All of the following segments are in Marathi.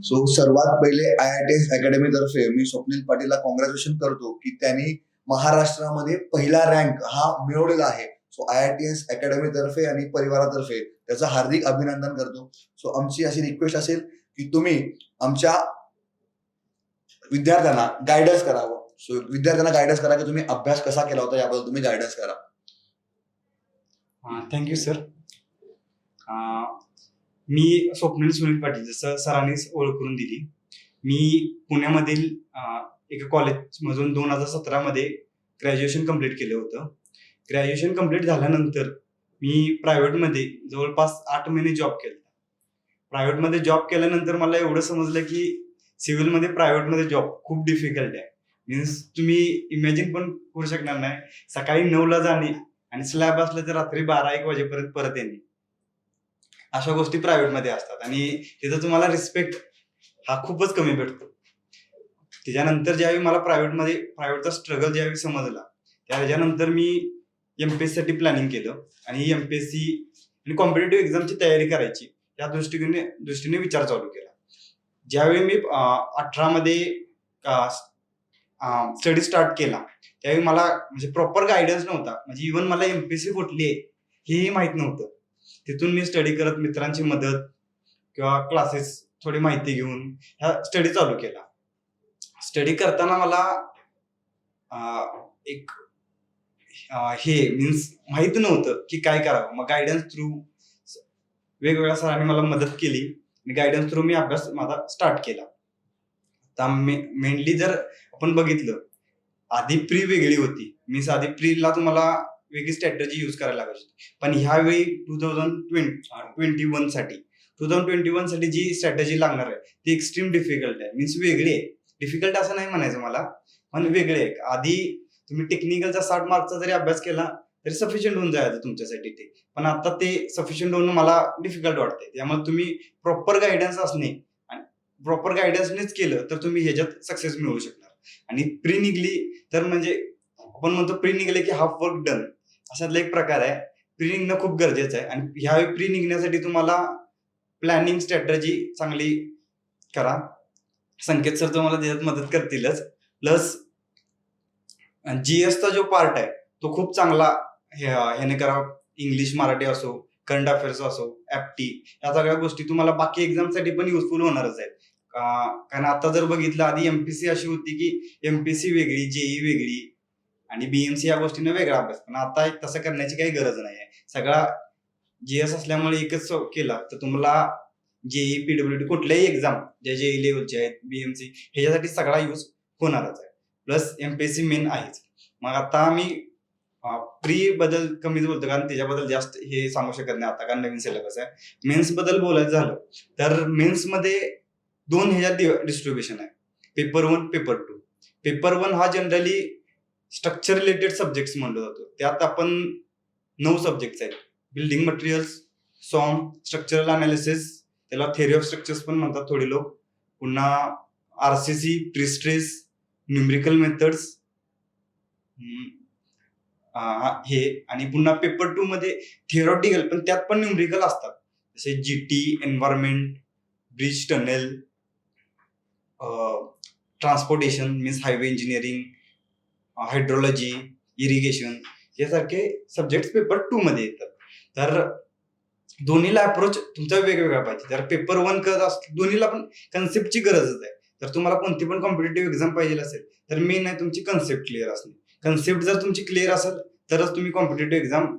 सो सर्वात पहिले IITS अकॅडमी तर्फे मी स्वप्नील पाटीलला कॉंग्रॅच्युलेशन करतो की त्यांनी महाराष्ट्रामध्ये पहिला रँक हा मिळवलेला आहे. सो IITS अकॅडमी तर्फे आणि परिवारातर्फे त्याचं हार्दिक अभिनंदन करतो. सो आमची अशी रिक्वेस्ट असेल की तुम्ही आमच्या विद्यार्थ्यांना गायडन्स करावं. सो विद्यार्थ्यांना गायडन्स करा की तुम्ही अभ्यास कसा केला होता याबद्दल तुम्ही गायडन्स करा. Thank you sir. मी स्वप्नील सुनील पाटील, जसं सरांनीच ओळख करून दिली. मी पुण्यामधील एका कॉलेजमधून 2017 मध्ये ग्रॅज्युएशन कंप्लीट केलं होतं. ग्रॅज्युएशन कंप्लीट झाल्यानंतर मी प्रायव्हेटमध्ये जवळपास 8 महिने जॉब केला. प्रायव्हेटमध्ये जॉब केल्यानंतर मला एवढं समजलं की सिव्हिलमध्ये प्रायव्हेटमध्ये जॉब खूप डिफिकल्ट आहे. मीन्स तुम्ही इमॅजिन पण करू शकणार नाही, सकाळी 9ला जाणे आणि स्लॅब असलं तर रात्री 12-1 वाजेपर्यंत परत येणे. अशा गोष्टी प्रायव्हेटमध्ये असतात आणि तिथं तुम्हाला रिस्पेक्ट हा खूपच कमी भेटतो. त्याच्यानंतर ज्यावेळी मला प्रायव्हेटचा स्ट्रगल ज्यावेळी समजला, त्याच्यानंतर मी MPSC साठी प्लॅनिंग केलं आणि MPSC आणि कॉम्पिटेटिव्ह एक्झामची तयारी करायची या दृष्टीने विचार चालू केला. ज्यावेळी मी 18 मध्ये स्टडी स्टार्ट केला, त्यावेळी मला म्हणजे प्रॉपर गायडन्स नव्हता. म्हणजे इव्हन मला MPSC कुठली आहे हेही माहित नव्हतं. तिथून मी स्टडी करत मित्रांची मदत किंवा क्लासेस थोडी माहिती घेऊन ह्या स्टडी चालू केला. स्टडी करताना मला एक हे मीन्स माहित नव्हतं की काय करावं. मग गायडन्स थ्रू वेगवेगळ्या सरांनी मला मदत केली आणि गायडन्स थ्रू मी अभ्यास माझा स्टार्ट केला. आता मेनली जर आपण बघितलं, आधी प्री वेगळी होती. मीन्स आधी प्रीला तुम्हाला वेगळी स्ट्रॅटेजी यूज करायला लागायची. पण ह्यावेळी 2021 साठी जी स्ट्रॅटेजी लागणार आहे ती एक्स्ट्रीम डिफिकल्ट आहे. मीन्स वेगळी आहे. डिफिकल्ट असं नाही म्हणायचं मला, पण वेगळे आहे. आधी तुम्ही टेक्निकलचा 60 मार्कचा जरी अभ्यास केला तरी सफिशियंट होऊन जायचं तुमच्यासाठी ते. पण आता ते सफिशियंट होणं मला डिफिकल्ट वाटतंय. त्यामुळे तुम्ही प्रॉपर गायडन्स असणे आणि प्रॉपर गायडन्सनेच केलं तर तुम्ही ह्याच्यात सक्सेस मिळवू शकणार. आणि प्री निघली तर म्हणजे आपण म्हणतो प्री निघले की हाफ वर्क डन, अशातला एक प्रकार आहे. प्री निघणं खूप गरजेचं आहे आणि ह्यावेळी प्री निघण्यासाठी तुम्हाला प्लॅनिंग स्ट्रॅटेजी चांगली करा. संकेत सर तुम्हाला त्याच्यात मदत करतीलच. प्लस GS चा जो पार्ट आहे तो खूप चांगला ह्याने करा. इंग्लिश मराठी असो, करंट अफेअर्स असो, ऍप्टी, या सगळ्या गोष्टी तुम्हाला बाकी एक्झामसाठी पण युजफुल होणारच आहेत. कारण आता जर बघितलं, आधी MPSC अशी होती की MPSC वेगळी, JEE वेगळी आणि BMC या गोष्टीने वेगळा अभ्यास. पण आता तसं करण्याची काही गरज नाही आहे. सगळा GS असल्यामुळे एकच केला तर तुम्हाला JEE, PWD कुठल्याही एक्झाम ज्या JEE लेवलचे आहेत, BMC ह्याच्यासाठी सगळा यूज होणारच आहे. प्लस MPSC मेन आहेच. मग आता मी प्री बद्दल कमीच बोलतो कारण त्याच्याबद्दल जास्त हे सांगू शकत नाही आता, कारण नवीन सिलेबस आहे. मेन्स बद्दल बोलायचं झालं तर मेन्स मध्ये 2 ह्याच्यात डिस्ट्रीब्युशन आहे, पेपर 1, पेपर 2. पेपर 1 हा जनरली स्ट्रक्चर रिलेटेड सब्जेक्ट्स म्हणलं जातो. त्यात आपण 9 सब्जेक्ट्स आहेत. बिल्डिंग मटेरियल्स, सॉम, स्ट्रक्चरल अनालिसिस, त्याला थेअरी ऑफ स्ट्रक्चर्स पण म्हणतात थोडी लोक, पुन्हा RCC, प्रिस्ट्रेस, न्यूमेरिकल मेथड्स हे. आणि पुन्हा पेपर 2 मध्ये थिअरॉटिकल पण त्यात पण न्यूमेरिकल असतात, जसे GT, environment, bridge tunnel, transportation means highway engineering, hydrology, irrigation यासारखे सब्जेक्ट पेपर 2 मध्ये येतात. तर दोन्हीला अप्रोच तुमचा वेगवेगळा पाहिजे. तर पेपर 1 करत असतो, दोन्हीला पण कन्सेप्टची गरजच आहे. तर तुम्हाला कोणती पण कॉम्पिटेटिव्ह एक्झाम पाहिजे असेल तर मेन आहे तुमची कन्सेप्ट क्लिअर असणे. कन्सेप्ट जर तुमची क्लिअर असेल तरच तुम्ही कॉम्पिटेटिव्ह एक्झाम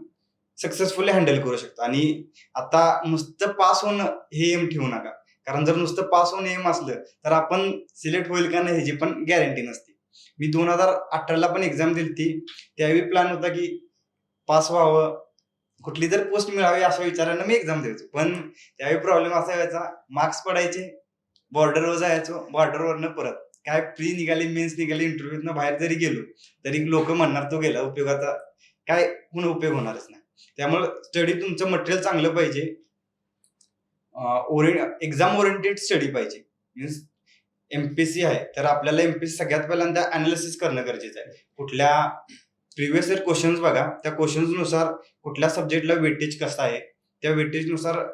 सक्सेसफुली हँडल करू शकता. आणि आता नुसतं पास होणं हे एम ठेवू नका, कारण जर नुसतं पास होणं एम असलं तर आपण सिलेक्ट होईल का नाही ह्याची पण गॅरंटी नसते. मी 2018ला पण एक्झाम दिली, त्यावेळी प्लॅन होता की पास व्हावं, कुठली तर पोस्ट मिळावी अशा विचारानं मी एक्झाम द्यायचो. पण त्यावेळी प्रॉब्लेम असा व्हायचा, मार्क्स पडायचे, बॉर्डरवर जायचो, बॉर्डरवरनं परत काय प्री निघाली, मेन्स निघाली, इंटरव्ह्यूतनं बाहेर जरी गेलो तरी लोक म्हणणार तो गेला उपयोगाचा, काय पुन्हा उपयोग होणारच नाही. त्यामुळे स्टडी तुमचं मटेरियल चांगलं पाहिजे, एक्झाम ओरिएंटेड स्टडी पाहिजे. मीन्स MPSC आहे तर आपल्याला MPSC सगळ्यात पहिल्यांदा अनालिसिस करणं गरजेचं आहे. कुठल्या प्रिव्हियस इयर क्वेश्चन्स बघा, त्या क्वेश्चन्स नुसार कुठल्या सब्जेक्टला वेटेज कसं आहे, त्या वेटेज नुसार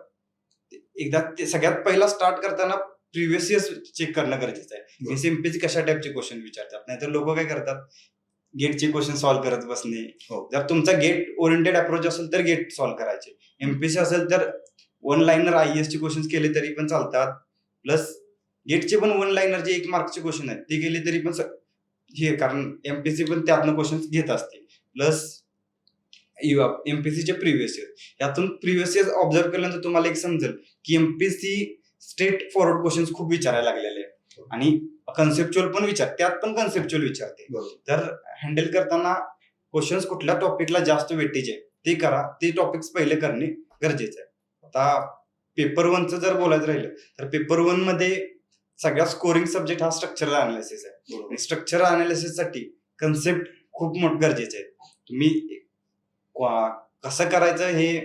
एकदा ते सगळ्यात पहिला स्टार्ट करताना प्रिव्हियस इयर्स चेक करणं गरजेचं आहे. बरोबर. मीन्स एमपीसी कशा टाईपचे क्वेश्चन विचारतात, नाहीतर लोक काय करतात, गेटचे क्वेश्चन सॉल्व्ह करत बसणे. हो. जर तुमचा गेट ओरिएंटेड अप्रोच असेल तर गेट सॉल्व्ह करायचे. एमपीसी असेल तर वन लाईनर आयएस चे क्वेश्चन केले तरी पण चालतात. प्लस गेटचे पण वन लाईनर जे 1 मार्कचे क्वेश्चन आहेत ते केले तरी पण हे, कारण एमपीसी पण त्यातनं क्वेश्चन घेत असते. प्लस एमपीसीचे प्रिव्हियस इयर, यातून प्रिव्हियस इयर ऑब्झर्व केल्यानंतर तुम्हाला एक समजेल की एमपीसी स्ट्रेट फॉरवर्ड क्वेश्चन खूप विचारायला लागलेले आहेत आणि कन्सेप्च्युअल पण त्यात पण कन्सेप्च्युअल विचारते. बरोबर. तर हँडल करताना क्वेश्चन्स कुठल्या टॉपिकला जास्त वेटेज आहे ते करा, ते टॉपिक्स पहिले करणे गरजेचं आहे. आता पेपर 1चं जर बोलायचं राहिलं तर पेपर 1 मध्ये सगळ्यात स्कोरिंग सब्जेक्ट हा स्ट्रक्चरल अनालिसिस आहे. बरोबर. आणि स्ट्रक्चरल अनालिसिस साठी कन्सेप्ट खूप गरजेचे आहे. तुम्ही कसं करायचं हे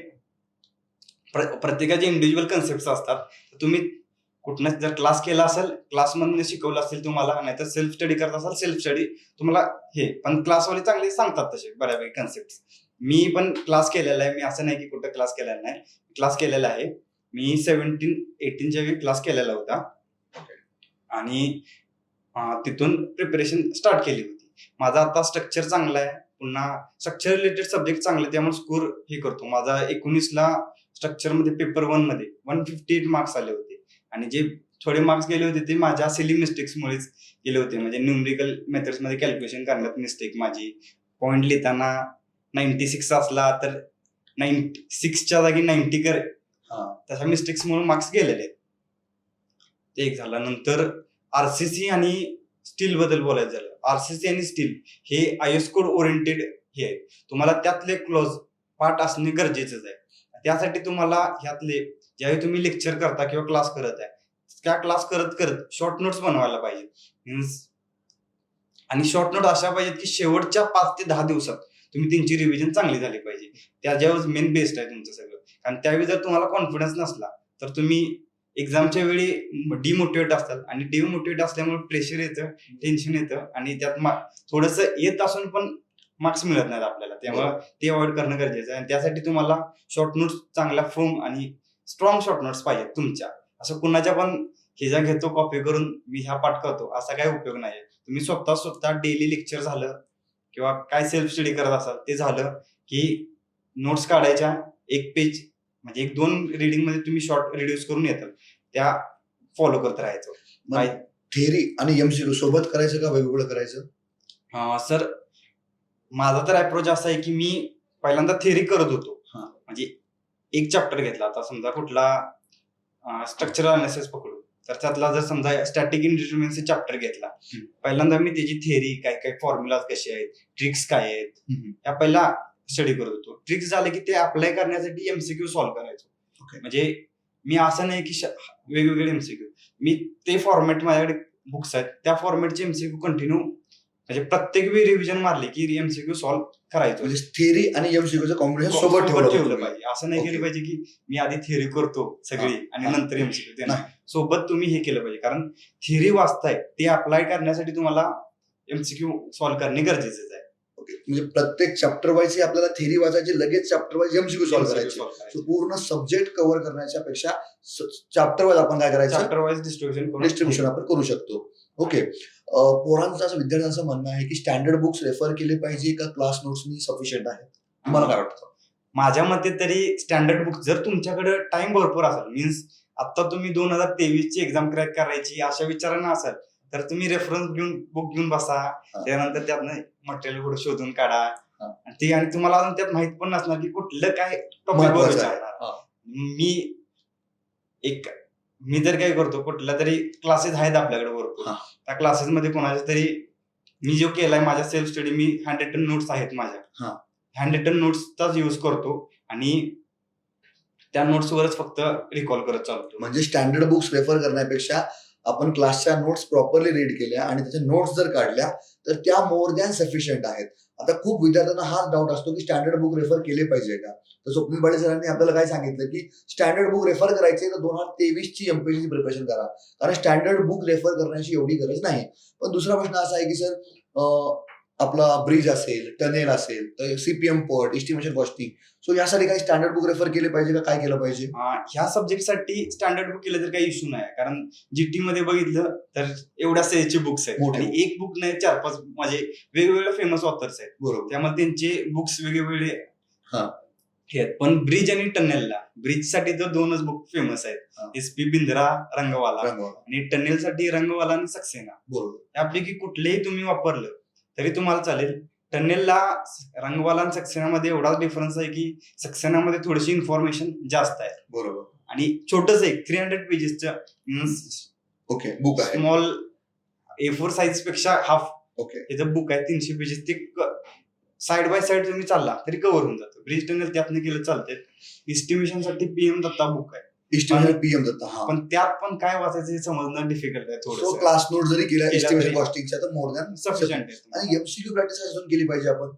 प्रत्येकाचे इंडिव्हिज्युअल कन्सेप्ट असतात. तुम्ही कुठनं जर क्लास केला असेल, क्लासमधून शिकवलं असेल तुम्हाला, नाहीतर सेल्फ स्टडी करत असाल सेल्फ स्टडी तुम्हाला हे, पण क्लासवाले चांगले सांगतात तसे बऱ्यापैकी कन्सेप्ट. मी पण क्लास केलेला आहे, मी असं नाही की कुठं क्लास केलेला नाही, क्लास केलेला आहे. मी 17-18च्या वेळी क्लास केलेला होता आणि तिथून प्रिपरेशन स्टार्ट केली होती. माझा आता स्ट्रक्चर चांगला आहे, पुन्हा स्ट्रक्चर रिलेटेड सब्जेक्ट चांगले, त्यामुळे स्कोर हे करतो. माझा 19ला स्ट्रक्चर मध्ये पेपर 1 मध्ये 158 मार्क्स आले होते आणि जे थोडे मार्क्स गेले होते ते माझ्या सिली मिस्टेक्समुळेच गेले होते. म्हणजे न्यूमरिकल मेथड्स मध्ये कॅल्क्युलेशन करण्यात मिस्टेक माझी, पॉईंट लिहिताना 96 असला तर 96च्या जागी 90 कर, तशा मिस्टेक्समुळे मार्क्स गेलेले आहेत. ते एक झालं. नंतर आरसीसी आणि स्टील बद्दल बोलायचं झालं, आरसीसी आणि स्टील हे आयएस कोड ओरिएंटेड हे आहेत. तुम्हाला त्यातले क्लोज पार्ट असणे गरजेचंच आहे. त्यासाठी तुम्हाला ह्यातले ज्यावेळी तुम्ही लेक्चर करता किंवा क्लास करत आहे, त्या क्लास करत करत शॉर्ट नोट्स बनवायला पाहिजे. मीन्स आणि शॉर्ट नोट अशा पाहिजेत की शेवटच्या 5 ते 10 दिवसात तुम्ही त्यांची रिव्हिजन चांगली झाली पाहिजे. त्याच्यावर मेन बेस्ट आहे तुमचं सगळं. कारण त्यावेळी जर तुम्हाला कॉन्फिडन्स नसला तर तुम्ही एक्झामच्या वेळी डिमोटिवेट असतात आणि डिमोटिवेट असल्यामुळे प्रेशर येतं, टेन्शन येतं आणि त्यात थोडंसं येत असून पण मार्क्स मिळत नाहीत आपल्याला. त्यामुळे ते अवॉइड करणं गरजेचं आहे. आणि त्यासाठी तुम्हाला शॉर्ट नोट्स चांगल्या फर्म आणि स्ट्रॉंग शॉर्ट नोट्स पाहिजेत तुमच्या. असं कुणाच्या पण ह्याच्या घेतो कॉपी करून मी ह्या पाठ करतो असा काही उपयोग नाही. तुम्ही स्वतः डेली लेक्चर झालं किंवा काय सेल्फ स्टडी करत असाल ते झालं की नोट्स काढायच्या, 1 पेज म्हणजे 1-2 रिडिंग मध्ये तुम्ही शॉर्ट रिड्यूस करून येतात, त्या फॉलो करत राहायचं. थेअरी आणि एमसीक्यू सोबत करायचं का वेगवेगळं करायचं? सर माझा तर अप्रोच असा आहे की मी पहिल्यांदा थेअरी करत होतो. म्हणजे एक चॅप्टर घेतला, आता समजा कुठला स्ट्रक्चरल अनालिसिस पकडू तर त्यातला जर समजा स्टॅटिक इंडिटरमिनेन्सी चॅप्टर घेतला, पहिल्यांदा मी त्याची थेअरी काय काय फॉर्म्युला कसे आहेत, ट्रिक्स काय आहेत, या पहिला स्टडी करत होतो. ट्रिक्स झाले की ते अप्लाय करण्यासाठी एमसीक्यू सॉल्व्ह करायचो. म्हणजे मी असं नाही की वेगवेगळे एमसीक्यू, मी ते फॉर्मॅट माझ्याकडे बुक्स आहेत त्या फॉर्मॅटचे एमसीक्यू कंटिन्यू म्हणजे प्रत्येक वेळी रिव्हिजन मारली की एमसीक्यू सॉल्व्ह करायचो. म्हणजे थेअरी आणि एमसीक्यूचं कॉम्बिनेशन सोबत ठेवलं पाहिजे. असं नाही केलं पाहिजे की मी आधी थेअरी करतो सगळी आणि नंतर एमसीक्यू देणार. सोबत तुम्ही हे केलं पाहिजे, कारण थेअरी वाचताय ते अप्लाय करण्यासाठी तुम्हाला एमसीक्यू सॉल्व्ह करणे गरजेचं आहे. म्हणजे प्रत्येक चॅप्टर वाईज आपल्याला थेअरी वाचायची, लगेच चॅप्टर वाईज एमसीक्यू सॉल्व्ह करायची. पूर्ण सब्जेक्ट कव्हर करण्याच्या पेक्षा चॅप्टर वाईज आपण काय करायचं, चॅप्टर वाईज डिस्ट्रीब्युशन आपण करू शकतो. ओके. पोरांचं असं विद्यार्थ्यांचं म्हणणं आहे की स्टँडर्ड बुक्स रेफर केले पाहिजे का क्लास नोट्सनी सफिशियंट आहे? तुम्हाला काय वाटतं? माझ्या मते तरी स्टँडर्ड बुक, जर तुमच्याकडे टाइम भरपूर असेल, मीन्स आता तुम्ही 2023 ची एक्झाम क्रॅक करायची अशा विचारांना असाल तर तुम्ही रेफरन्स बुक घेऊन बसा, त्यानंतर त्यातनं मटेरियल पुढे शोधून काढा आणि तुम्हाला अजून त्यात माहित पण नसणार की कुठलं काय टॉपिक विचारणार. मी तर काय करतो, कुठल्या तरी क्लासेस आहेत आपल्याकडे भरपूर, त्या क्लासेस मध्ये कोणाच्या तरी मी जो केलाय माझ्या सेल्फ स्टडी, मी हँड रिटन नोट्स आहेत माझ्या, हँड रिटन नोट्सचाच यूज करतो आणि त्या नोट्सवरच फक्त रिकॉल करत चालतो. म्हणजे स्टँडर्ड बुक्स रेफर करण्यापेक्षा आपण क्लासच्या नोट्स प्रॉपरली रीड केल्या आणि त्याच्या नोट्स जर काढल्या तर त्या मोर दॅन सफिशियंट आहेत. आता खूप विद्यार्थ्यांना हाच डाऊट असतो की स्टँडर्ड बुक रेफर केले पाहिजे का? तर स्वप्नील पाटील सरांनी आपल्याला काय सांगितलं की स्टँडर्ड बुक रेफर करायचे तर 2023 ची एमपीएससी प्रिपरेशन करा, कारण स्टँडर्ड बुक रेफर करण्याची एवढी गरज नाही. पण दुसरा प्रश्न असा आहे की सर आपला ब्रिज असेल, टनेल असेल, तर CPM pot, estimation costing, so यासाठी काही स्टँडर्ड बुक रेफर केले पाहिजे का, काय केलं पाहिजे? ह्या सब्जेक्टसाठी स्टँडर्ड बुक केलं तर काही इश्यू नाही, कारण जीटी मध्ये बघितलं तर एवढ्या साईजचे बुक्स आहेत मोठे आणि book. एक बुक नाही 4-5 माझे वेगवेगळे फेमस ऑथर्स आहेत, बरोबर. त्यामुळे त्यांचे बुक्स वेगवेगळे हा. हे आहेत. पण ब्रिज आणि टनेलला, ब्रिज साठी तर 2च बुक फेमस हा. आहेत, एसपी बिंद्रा रंगवाला रंगवाला. आणि टनेल साठी रंगवाला आणि सक्सेना. बरोबर. यापैकी कुठलेही तुम्ही वापरलं तरी तुम्हाला चालेल. टनेलला रंगवाला आणि सक्सेनामध्ये एवढाच डिफरन्स आहे की सक्सेनामध्ये थोडीशी इन्फॉर्मेशन जास्त आहे बरोबर. आणि छोटंच आहे 300 पेजेसचं ओके, बुक आहे. स्मॉल A4 साईज पेक्षा हाफ ओके. त्याचं बुक आहे, 300 पेजेस. ते साइड बाय साइड तुम्ही चालला तरी कव्हर होऊन जातं. ब्रिज टनेल त्यातनं केलं चालतंय. एस्टिमेशन साठी पीएम दत्ता बुक आहे, एस्टिमेशन पीएम दत्ता. हा. पण त्यात पण काय वाचायचं हे समजणं डिफिकल्ट आहे सो थोडं. क्लास नोट जरी केला केला एस्टिमेशन तरी कॉस्टिंगच्या, तर मोर दॅन सफिशियंट आहे. आणि एमसीक्यू प्रॅक्टिस अजून केली पाहिजे आपण.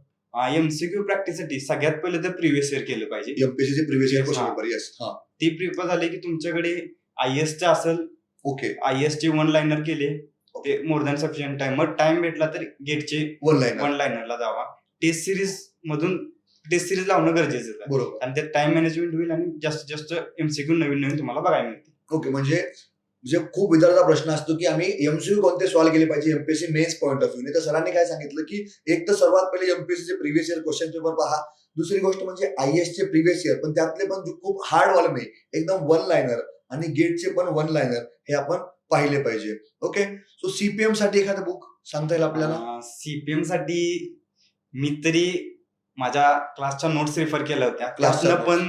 एमसीक्यू प्रॅक्टिससाठी सगळ्यात पहिले तर प्रिव्हियस इयर केलं पाहिजे. एमपीएससी चे प्रिव्हियस इयर Yes, क्वेश्चन हा. पेपर. येस. हा. ते प्रिपेअर झाले की तुमच्याकडे आयएसचे असेल, ओके. आयएसचे 1 लाइनर केले ते मोर दॅन सफिशियंट टाइम. मग टाइम भेटला तर गेटचे वन लाईन. 1 लाइनरला जावा. टेस्ट सिरीज मधून टेस्ट सिरीज लावणं गरजेचं आहे, बरोबर. आणि त्यात टाइम मॅनेजमेंट होईल आणि जास्तीत जास्त एमसीक्यू नवीन नवीन तुम्हाला बघायला मिळतील. ओके. म्हणजे खूप विद्यार्थ्यांचा प्रश्न असतो की आम्ही एमसीक्यू कोणते सॉल्व्ह केले पाहिजे MPSC mains point of view. तर सरांनी काय सांगितलं की एक तर सर्वात पहिले एमपीएससी चे प्रिव्हियस इयर क्वेश्चन पेपर पहा. दुसरी गोष्ट म्हणजे आयएस चे प्रिव्हियस इयर, पण त्यातले पण जे खूप हार्ड वाले नाही, एकदम 1 लाइनर, आणि गेटचे पण 1 लाइनर हे आपण पाहिले पाहिजे. ओके. सो सीपीएम साठी एखादं बुक सांगता येईल आपल्याला? सीपीएम साठी मी तरी माझ्या क्लासच्या नोट्स रेफर केल्या होत्या, क्लासच्या क्लासला पण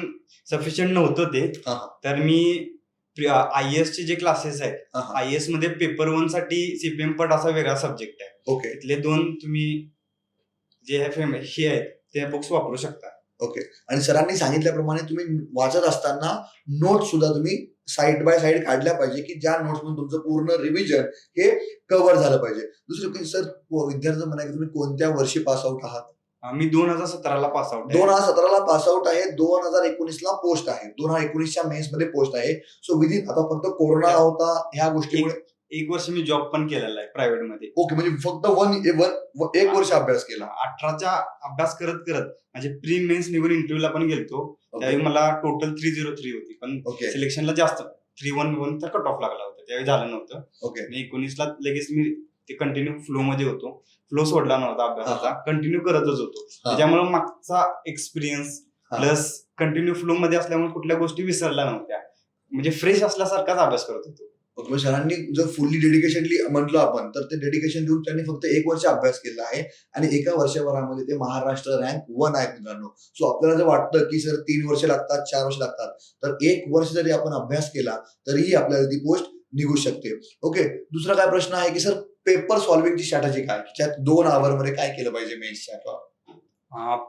सफिशियंट नव्हतं ते. हा, हा. तर मी आयएस चे जे क्लासेस आहेत, हा, हा. आयएस मध्ये पेपर 1 साठी सीपीएम पट असा वेगळा सब्जेक्ट आहे. ओके. इथले 2 तुम्ही जे हे आहेत ते बुक्स वापरू शकता. ओके. आणि सरांनी सांगितल्याप्रमाणे तुम्ही वाचत असताना नोट सुद्धा तुम्ही साइड बाय साइड काढल्या पाहिजे की ज्या नोट्स मधून तुमचं पूर्ण रिव्हिजन हे कव्हर झालं पाहिजे. दुसरं सर, विद्यार्थ्यांचं म्हणा की तुम्ही कोणत्या वर्षी पास आउट आहात? मी 2017 ला पास आउट. 2017 ला पास आउट आहे. 2019 ला पोस्ट आहे. 2019च्या मेन्स मध्ये पोस्ट आहे. सो विदिन, आता फक्त कोरोना होता ह्या गोष्टीमुळे 1 वर्ष मी जॉब पण केलेला आहे प्रायव्हेट मध्ये. ओके. म्हणजे फक्त एक वर्ष अभ्यास केला. 18च्या अभ्यास करत करत म्हणजे प्री मेन्स निघून इंटरव्ह्यूला पण गेलतो. त्यावेळी मला टोटल 303 होती, पण ओके. सिलेक्शनला जास्त 311 तर कट ऑफ लागला होता, त्यावेळी झालं नव्हतं. ओके. आणि 19ला लगेच मी ते कंटिन्यू फ्लो मध्ये होतो. फ्लो सोडला नव्हता अभ्यासाचा, कंटिन्यू करतच होतो. त्याच्यामुळे मागचा एक्सपिरियन्स प्लस कंटिन्यू फ्लो मध्ये असल्यामुळे कुठल्या गोष्टी विसरल्या नव्हत्या, म्हणजे फ्रेश असल्यासारखाच अभ्यास करत होतो. ओके. सरांनी जर फुल्ली डेडिकेशनली म्हटलं आपण, तर ते डेडिकेशन देऊन त्यांनी फक्त 1 वर्ष अभ्यास केला आहे आणि एका वर्षभरामध्ये ते महाराष्ट्र रँक 1 आहेत मित्रांनो. सो आपल्याला जर वाटतं की सर 3 वर्ष लागतात, 4 वर्ष लागतात, तर 1 वर्ष जरी आपण अभ्यास केला तरीही आपल्याला ती पोस्ट निघू शकते. ओके. दुसरा काय प्रश्न आहे की सर पेपर सॉल्व्हिंगची स्ट्रॅटेजी काय, त्यात 2 आवर मध्ये काय केलं पाहिजे मेन्सच्या?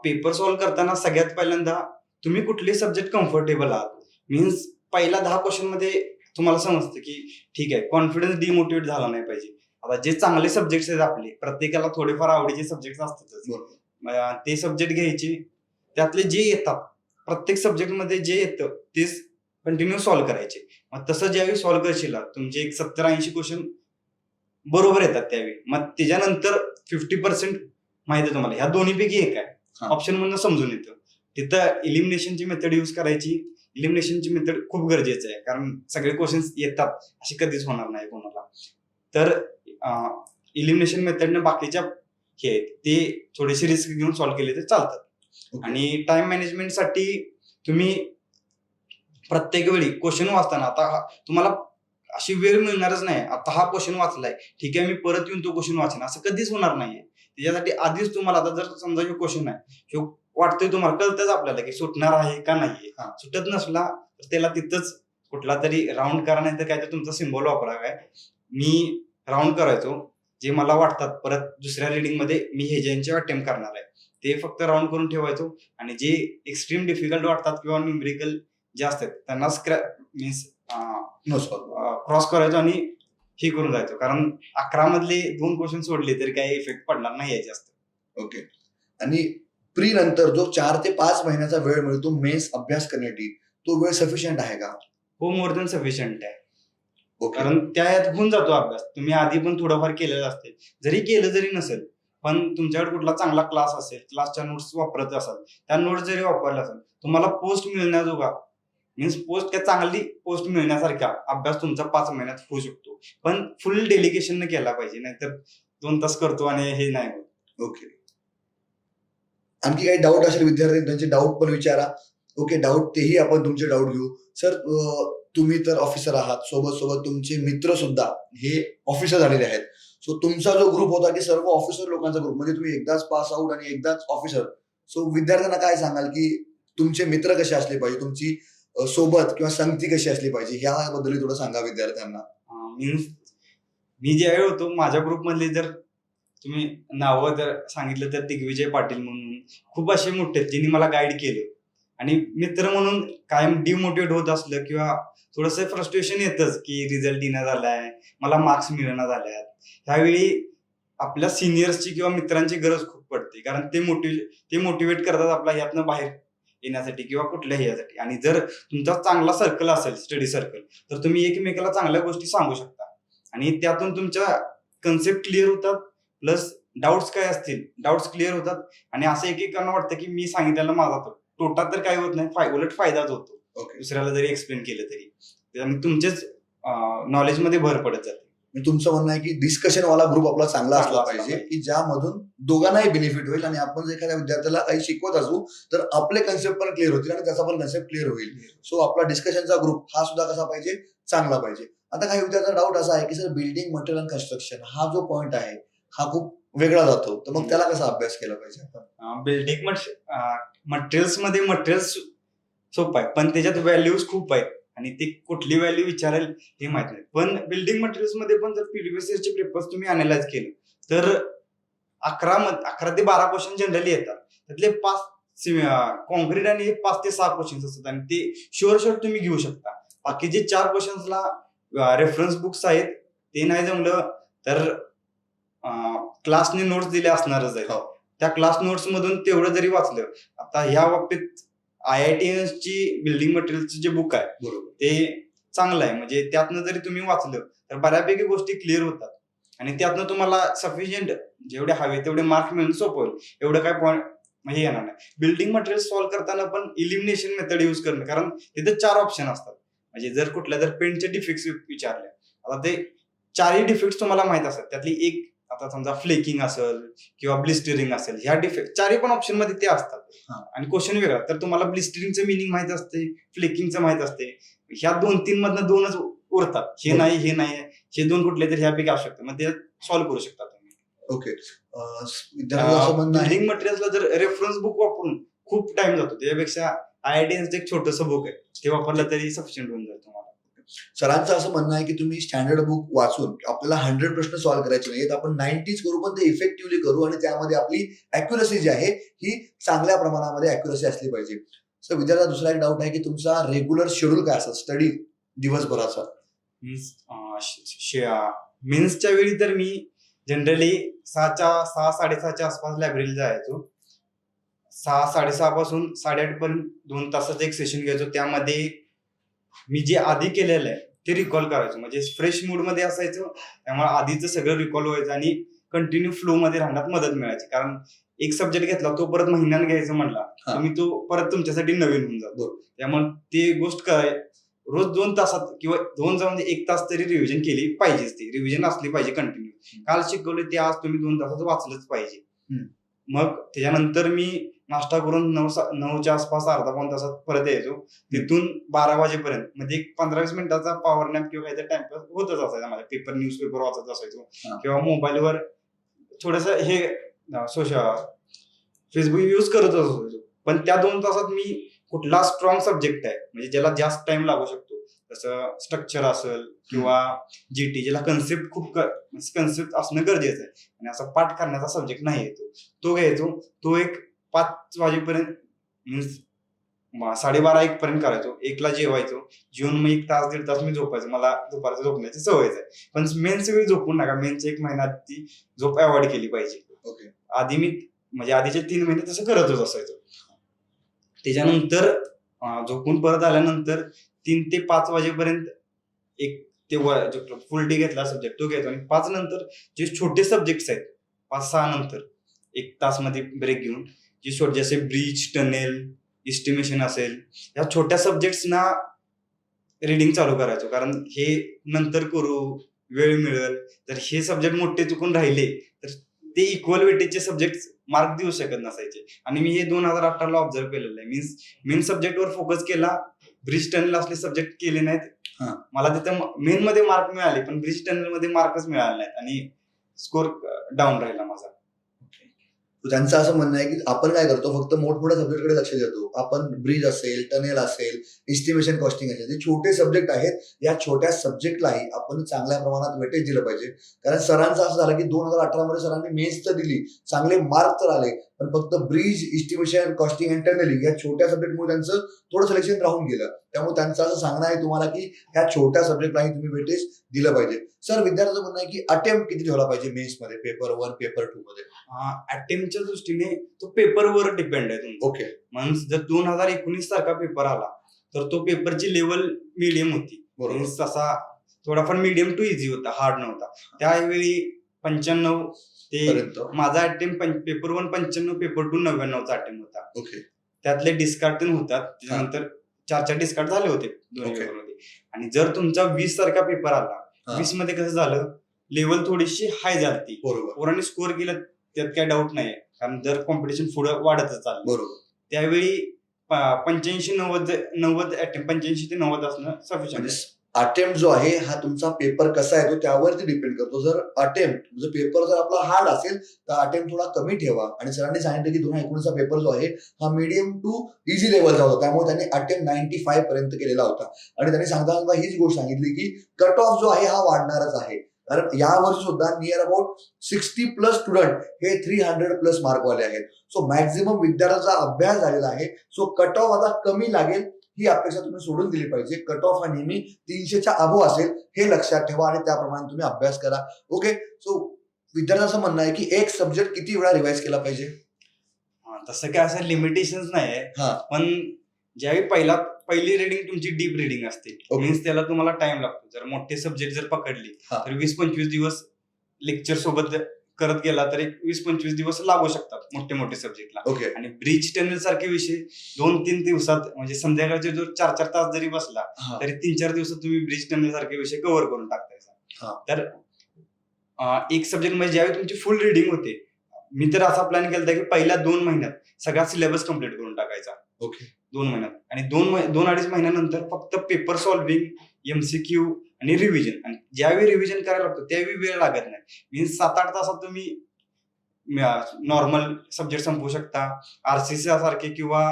पेपर सॉल्व्ह करताना सगळ्यात पहिल्यांदा तुम्ही कुठले सब्जेक्ट कम्फर्टेबल आहात. मीन्स पहिला 10 क्वेश्चन मध्ये तुम्हाला समजतं की ठीक आहे, कॉन्फिडन्स डिमोटिवेट झाला नाही पाहिजे. आता जे चांगले सब्जेक्ट आहेत आपले, प्रत्येकाला थोडेफार आवडीचे सब्जेक्ट असतातच, ते सब्जेक्ट घ्यायचे. त्यातले जे येतात, प्रत्येक सब्जेक्ट मध्ये जे येतं तेच कंटिन्यू सॉल्व्ह करायचे. मग तसं ज्यावेळी सॉल्व्ह करशील तुमचे एक 70-80 क्वेश्चन बरोबर येतात त्यावेळी, मग त्याच्यानंतर 50% माहिती आहे तुम्हाला ह्या दोन्हीपैकी एक आहे ऑप्शन मधून समजून येतं. तिथं इलिमिनेशनची मेथड यूज करायची. इलिमिनेशनची मेथड खूप गरजेचं आहे, कारण सगळे क्वेश्चन्स येतात असे कधीच होणार नाही कोणाला. तर इलिमिनेशन मेथडने बाकीच्या हे आहेत ते थोडेसे रिस्क घेऊन सॉल्व्ह केले तर चालतात. आणि टाइम मॅनेजमेंटसाठी तुम्ही प्रत्येक वेळी क्वेश्चन वाचताना, आता तुम्हाला अशी वेळ मिळणारच नाही, आता हा क्वेश्चन वाचलाय ठीक आहे मी परत येऊन तो क्वेश्चन वाचेन, असं कधीच होणार नाहीये. त्याच्यासाठी आधीच तुम्हाला, आता जर समजा जो क्वेश्चन आहे वाटतोय तुम्हाला, कळतच आपल्याला की सुटणार आहे का नाहीये. सुटत नसला तर त्याला तिथंच कुठला तरी राऊंड करा, नाही तर काय तर तुमचा सिम्बॉल वापरा. काय मी राऊंड करायचो, जे मला वाटतात परत दुसऱ्या रिडिंग मध्ये मी हे ज्यांचे अटेम्प्ट करणार आहे ते फक्त राऊंड करून ठेवायचो, आणि जे एक्स्ट्रीम डिफिकल्ट वाटतात किंवा न्यूमेरिकल जे असतात त्यांना मीन्स क्रॉस करायचो आणि हे करून जायचो, कारण 11 मधले 2 क्वेश्चन सोडले तरी काही इफेक्ट पडणार नाही आहे जास्त. ओके. आणि प्री नंतर जो 4 ते 5 महिन्याचा वेळ मिळतो मेन्स अभ्यास करण्यासाठी, तो वेळ सफिशियंट आहे का? हो, मोर दॅन सफिशियंट आहे. ओके. कारण त्यात होऊन जातो अभ्यास. तुम्ही आधी पण थोडंफार केलेलं असते, जरी केलं जरी नसेल पण तुमच्याकडे कुठला चांगला क्लास असेल, क्लासच्या नोट्स वापरत असाल, त्या नोट्स जरी वापरल्या असेल, तुम्हाला पोस्ट मिळण्याजोगा मीन्स पोस्ट काय चांगली पोस्ट मिळण्यासारखा अभ्यास तुमचा 5 महिन्यात होऊ शकतो. पण फुल डेडिकेशन केला पाहिजे, नाहीतर 2 तास करतो आणि हे नाही होत. ओके. आणखी काही डाऊट असेल विद्यार्थी त्यांचे डाऊट पण विचारा. ओके, डाऊट तेही आपण तुमचे डाऊट घेऊ. सर, तुम्ही तर ऑफिसर आहात, सोबत सोबत तुमचे मित्र सुद्धा हे ऑफिसर झालेले आहेत. सो तुमचा जो ग्रुप होता की सर्व ऑफिसर लोकांचा ग्रुप, म्हणजे तुम्ही एकदाच पास आउट आणि एकदाच ऑफिसर. सो विद्यार्थ्यांना काय सांगाल की तुमचे मित्र कसे असले पाहिजे, तुमची सोबत किंवा संगती कशी असली पाहिजे, याबद्दल थोडं सांगा विद्यार्थ्यांना. मीन्स मी ज्यावेळी होतो माझ्या ग्रुपमधले जर तुम्ही नावं जर सांगितलं तर दिग्विजय पाटील म्हणून खूप असे मोठे आहेत ज्यांनी मला गाईड केलं. आणि मित्र म्हणून कायम डिमोटिवेट होत असलं किंवा थोडंसं फ्रस्ट्रेशन येतच की रिझल्ट येणं झालाय, मला मार्क्स मिळणं झाल्यात, त्यावेळी आपल्या सिनियर्सची किंवा मित्रांची गरज खूप पडते. कारण ते मोटिवेट करतात आपला ह्यातनं बाहेर येण्यासाठी किंवा कुठल्याही यासाठी. आणि जर तुमचा चांगला सर्कल असेल, स्टडी सर्कल, तर तुम्ही एकमेकाला चांगल्या गोष्टी सांगू शकता आणि त्यातून तुमच्या कन्सेप्ट क्लिअर होतात, प्लस डाऊट्स काय असतील डाऊट्स क्लिअर होतात. आणि असं एकेकांना वाटतं की मी सांगितलेलं माझा तोटा तर काही होत नाही, उलट फायदाच होतो. ओके. दुसऱ्याला जरी एक्सप्लेन केलं तरी त्यामुळे तुमचेच नॉलेजमध्ये भर पडत जाते. तुमचं म्हणणं आहे की डिस्कशन वाला ग्रुप आपला चांगला असला चांगला पाहिजे, असला की ज्यामधून दोघांनाही बेनिफिट होईल आणि आपण जर एखाद्या विद्यार्थ्याला काही शिकवत असू तर आपले कन्सेप्ट पण क्लिअर होतील आणि त्याचा पण कन्सेप्ट क्लिअर होईल. सो आपला डिस्कशनचा ग्रुप हा सुद्धा कसा पाहिजे, चांगला पाहिजे. आता काही विद्यार्थ्यांचा डाऊट असा आहे की sir, building material and construction हा जो पॉईंट आहे हा खूप वेगळा जातो, तर मग त्याला कसा अभ्यास केला पाहिजे आपण. बिल्डिंग मटेरियल्स सोपं आहे, पण त्याच्यात व्हॅल्यूज खूप आहेत आणि ते कुठली व्हॅल्यू विचारेल हे माहित नाही. पण बिल्डिंग मटेरियल्स मध्ये पण जर प्रिव्हियस इयरचे पेपर्स तुम्ही अनालाइज केले तर 11 ते 12 क्वेश्चन जनरली येतात. त्यातले 5 कॉन्क्रीट आणि 5 ते 6 क्वेश्चन असतात आणि ते शुअर तुम्ही घेऊ शकता. बाकी जे 4 क्वेश्चन्सला रेफरन्स बुक्स आहेत, ते नाही जमलं तर क्लासने नोट्स दिले असणारच आहेत. हो. त्या क्लास नोट्स मधून तेवढं जरी वाचलं, आता ह्या बाबतीत IITians ची बिल्डिंग मटेरियलचं जे बुक आहे बरोबर. ते चांगलं आहे. म्हणजे त्यातनं जरी तुम्ही वाचलं तर बऱ्यापैकी गोष्टी क्लिअर होतात आणि त्यातनं तुम्हाला सफिशियंट जेवढे हवे तेवढे मार्क मिळून सोपं होईल. एवढं काय पॉईंट म्हणजे येणार नाही. बिल्डिंग मटेरियल सॉल्व्ह करताना पण इलिमिनेशन मेथड यूज करणं, कारण तिथे 4 ऑप्शन असतात. म्हणजे जर कुठल्या जर पेंटचे डिफेक्ट्स विचारले, आता ते 4ही डिफेक्ट्स तुम्हाला माहित असतात. त्यातली एक आता समजा फ्लेकिंग असेल किंवा ब्लिस्टरिंग असेल, ह्या डिफेक्ट 4ही पण ऑप्शन मध्ये ते असतात. आणि क्वेश्चन वेगळा, तर तुम्हाला ब्लिस्टरिंगचं मिनिंग माहित असते, फ्लेकिंगचं माहित असते. ह्या 2-3 मधनं 2च उरतात. हे नाही, हे नाही, हे 2 कुठले तरी ह्यापैकी असू शकतात. मग ते सॉल्व्ह करू शकता तुम्ही. ओके. विद्यार्थ्यांचं असं म्हणणं आहे बिल्डिंग मटेरियल्सला जर रेफरन्स बुक वापरून खूप टाइम जातो, त्यापेक्षा IITians एक छोटंसं बुक आहे, ते वापरलं तरी सफिशियंट होऊन जाईल तुम्हाला. सरांचं असं म्हणणं आहे की तुम्ही स्टँडर्ड बुक वाचून आपल्याला 100 प्रश्न सॉल्व्ह करायचे नाहीत, आपण 90s करू, पण ते इफेक्टिव्हली करू आणि त्यामध्ये आपली अॅक्युरसी जी आहे ही चांगल्या प्रमाणामध्ये अॅक्युरसी असली पाहिजे. सर, विद्यार्थ्याला दुसरा एक डाऊट आहे की तुमचा रेग्युलर शेड्यूल काय असतं स्टडी दिवसभराचा. मेन्सच्या वेळी तर मी जनरली 6-6:30च्या आसपास लायब्ररीला जायचो. 6-6:30 पासून 8:30 पर्यंत 2 तासाचं एक सेशन घ्यायचो. त्यामध्ये मी जे आधी केलेलं आहे ते रिकॉल करायचो. म्हणजे फ्रेश मूड मध्ये असायचो, त्यामुळे आधीचं सगळं रिकॉल व्हायचं आणि कंटिन्यू फ्लो मध्ये राहण्यात मदत मिळायची. कारण एक सब्जेक्ट घेतला तो परत महिन्यानं घ्यायचा म्हणला तुम्ही, तो परत तुमच्यासाठी नवीन होऊन जातो. त्यामुळे ती गोष्ट काय, रोज 2 तासात किंवा 2 जाऊन 1 तास तरी रिव्हिजन केली पाहिजेच. ती रिव्हिजन असली पाहिजे कंटिन्यू. काल शिकवले ते आज तुम्ही 2 तासात वाचलंच पाहिजे. मग त्याच्यानंतर मी नाश्ता करून 9च्या आसपास अर्धा-पाऊण तासात परत यायचो. तिथून 12 वाजेपर्यंत म्हणजे एक 15-20 मिनिटाचा पॉवर नॅप किंवा काहीतरी टाइमपास होतच असायचा माझा. न्यूजपेपर वाचत असायचो किंवा मोबाईलवर थोडस हे फेसबुक यूज करत असायचो. पण त्या 2 तासात मी कुठला स्ट्रॉंग सब्जेक्ट आहे म्हणजे ज्याला जास्त टाइम लागू शकतो, जसं स्ट्रक्चर असेल किंवा GT, ज्याला कन्सेप्ट असणं गरजेचं आहे आणि असा पाठ करण्याचा सब्जेक्ट नाही येतो, तो घ्यायचो. तो एक 5 वाजेपर्यंत मीन्स 12:30-1 पर्यंत करायचो. 1ला जेवायचो. जेवून मग 1 तास 1.5 तास मी झोपायचो. मला दुपारचं झोपण्याची सवयच आहे. पण मेनची वेळी झोपून नका. मेनच्या 1 महिना ती झोप अवॉइड केली पाहिजे. ओके. आधी मी म्हणजे आधीचे 3 महिने तसं करतच असायचो. त्याच्यानंतर झोपून परत आल्यानंतर 3 ते 5 वाजेपर्यंत एक ते फुल डे घेतला सब्जेक्ट तो घ्यायचो आणि 5 नंतर जे छोटे सब्जेक्ट्स आहेत 5-6 नंतर 1 तासमध्ये ब्रेक घेऊन जे जसे ब्रिज, टनेल, इस्टिमेशन असेल, या छोट्या सब्जेक्ट्सना रिडिंग चालू करायचो. कारण हे नंतर करू, वेळ मिळेल, तर हे सब्जेक्ट मोठे चुकून राहिले तर ते इक्वल वेटेजचे सब्जेक्ट मार्क देऊ शकत नसायचे. आणि मी हे 2018ला ऑब्झर्व केलेलं आहे. मीन्स मेन सब्जेक्टवर फोकस केला, ब्रिज टनेल असले सब्जेक्ट केले नाहीत. मला तिथं मेन मध्ये मार्क मिळाले, पण ब्रिज टनेल मध्ये मार्कच मिळाले नाहीत आणि स्कोर डाऊन राहिला माझा. त्यांचं असं म्हणणं आहे की आपण काय करतो, फक्त मोठमोठ्या सब्जेक्टकडे लक्ष देतो. आपण ब्रिज असेल, टनेल असेल, एस्टिमेशन कॉस्टिंग असेल, जे छोटे सब्जेक्ट आहेत, या छोट्या सब्जेक्टलाही आपण चांगल्या प्रमाणात वेटेज दिलं पाहिजे. कारण सरांचं असं झालं की 2018 मध्ये सरांनी मेन्स तर दिली, चांगले मार्क तर आले, पण फक्त bridge, estimation, costing and tunnelling या छोट्या सब्जेक्टमुळे त्यांचं थोडं सिलेक्शन राहून गेलं. त्यामुळे त्यांचं असं सांगणं आहे तुम्हाला की ह्या छोट्या सब्जेक्टलाही तुम्ही वेटेज दिलं पाहिजे. सर, विद्यार्थ्यांचं म्हणणं आहे की अटेम्प्ट किती ठेवला पाहिजे मेन्स मध्ये, पेपर 1, पेपर 2 मध्ये? अटेम्प्टच्या दृष्टीने तो पेपरवर डिपेंड आहे तुमचा. ओके. म्हणजे जर 2019 सारखा पेपर आला तर तो पेपरची लेवल मीडियम होती. बरोबर. तसा थोडाफार मीडियम टू इझी होता, हार्ड नव्हता. त्यावेळी 95 ते पर्यंत. माझा अटेम्प्ट पेपर 1 95, पेपर 2 99चा अटेम्प्ट होता. ओके. त्यातले डिस्कार्ड होतात, त्याच्यानंतर 4 डिस्कार्ड झाले होते दोन्ही ओके. पेपरमध्ये. आणि जर तुमचा 20 सारखा पेपर आला, 20 मध्ये कसं झालं, लेवल थोडीशी हाय झाली. बरोबर. पोरांनी स्कोर केलं त्यात काही डाऊट नाही, कारण जर कॉम्पिटिशन पुढे वाढतच चाललं. बरोबर. त्यावेळी 85-90 अटेम्प्ट, 85 ते 90 असणं सफिशियंट. अटेम्प्ट जो आहे हा तुमचा पेपर कसा आहे तो त्यावरती डिपेंड करतो. जर अटेम्प्ट म्हणजे पेपर जर आपला हार्ड असेल तर अटेम्प्ट थोडा कमी ठेवा. आणि सरांनी सांगितलं की 2019चा पेपर जो आहे हा मीडियम टू इझी लेवलचा होता, त्यामुळे त्यांनी अटेम्प्ट 95 पर्यंत केलेला होता. आणि त्यांनी सांगता हीच गोष्ट सांगितली की कट ऑफ जो आहे हा वाढणारच आहे. कारण या वर्षी सुद्धा नियर अबाउट 60+ स्टुडंट हे 300+ मार्कवाले आहेत. सो मॅक्झिमम विद्यार्थ्यांचा अभ्यास झालेला आहे. सो कट ऑफ आता कमी लागेल ही अपेक्षा तुम्ही सोडून दिली पाहिजे. कट ऑफ हा नेहमी 300च्या अबोव असेल हे लक्षात ठेवा आणि त्याप्रमाणे तुम्ही अभ्यास करा. ओके. सो विद्यार्थ्यांचं म्हणणं आहे की एक सब्जेक्ट किती वेळा रिवाइज केला पाहिजे? तसं काय असं लिमिटेशन नाही आहे, पण ज्यावेळी पहिली रिडिंग तुमची डीप रिडिंग असते, मीन्स त्याला तुम्हाला टाइम लागतो. जर मोठे सब्जेक्ट जर पकडले तर 20-25 दिवस लेक्चर सोबत करत गेला तर 20-25 दिवस लागू शकतात मोठे सब्जेक्टला. ओके. आणि ब्रिज टनेल सारखे विषय 2-3 दिवसात, म्हणजे संध्याकाळचे जो 4-4 तास जरी बसला तरी 3-4 दिवसात तुम्ही ब्रिज टनेल सारखे विषय कव्हर करून टाकतायचा. तर एक सब्जेक्ट म्हणजे ज्यावेळी तुमची फुल रिडिंग होते, मी तर असा प्लॅन केला की पहिल्या 2 महिन्यात सगळा सिलेबस कम्प्लीट करून टाकायचा. ओके. 2 महिन्यात. आणि 2-2.5 महिन्यानंतर फक्त पेपर सॉल्व्हिंग, एमसीक्यू आणि रिव्हिजन. आणि ज्यावेळी रिव्हिजन करायला लागतो त्यावेळी वेळ लागत नाही. मीन्स 7-8 तासात तुम्ही नॉर्मल सब्जेक्ट संपवू शकता. आरसीसी सारखे किंवा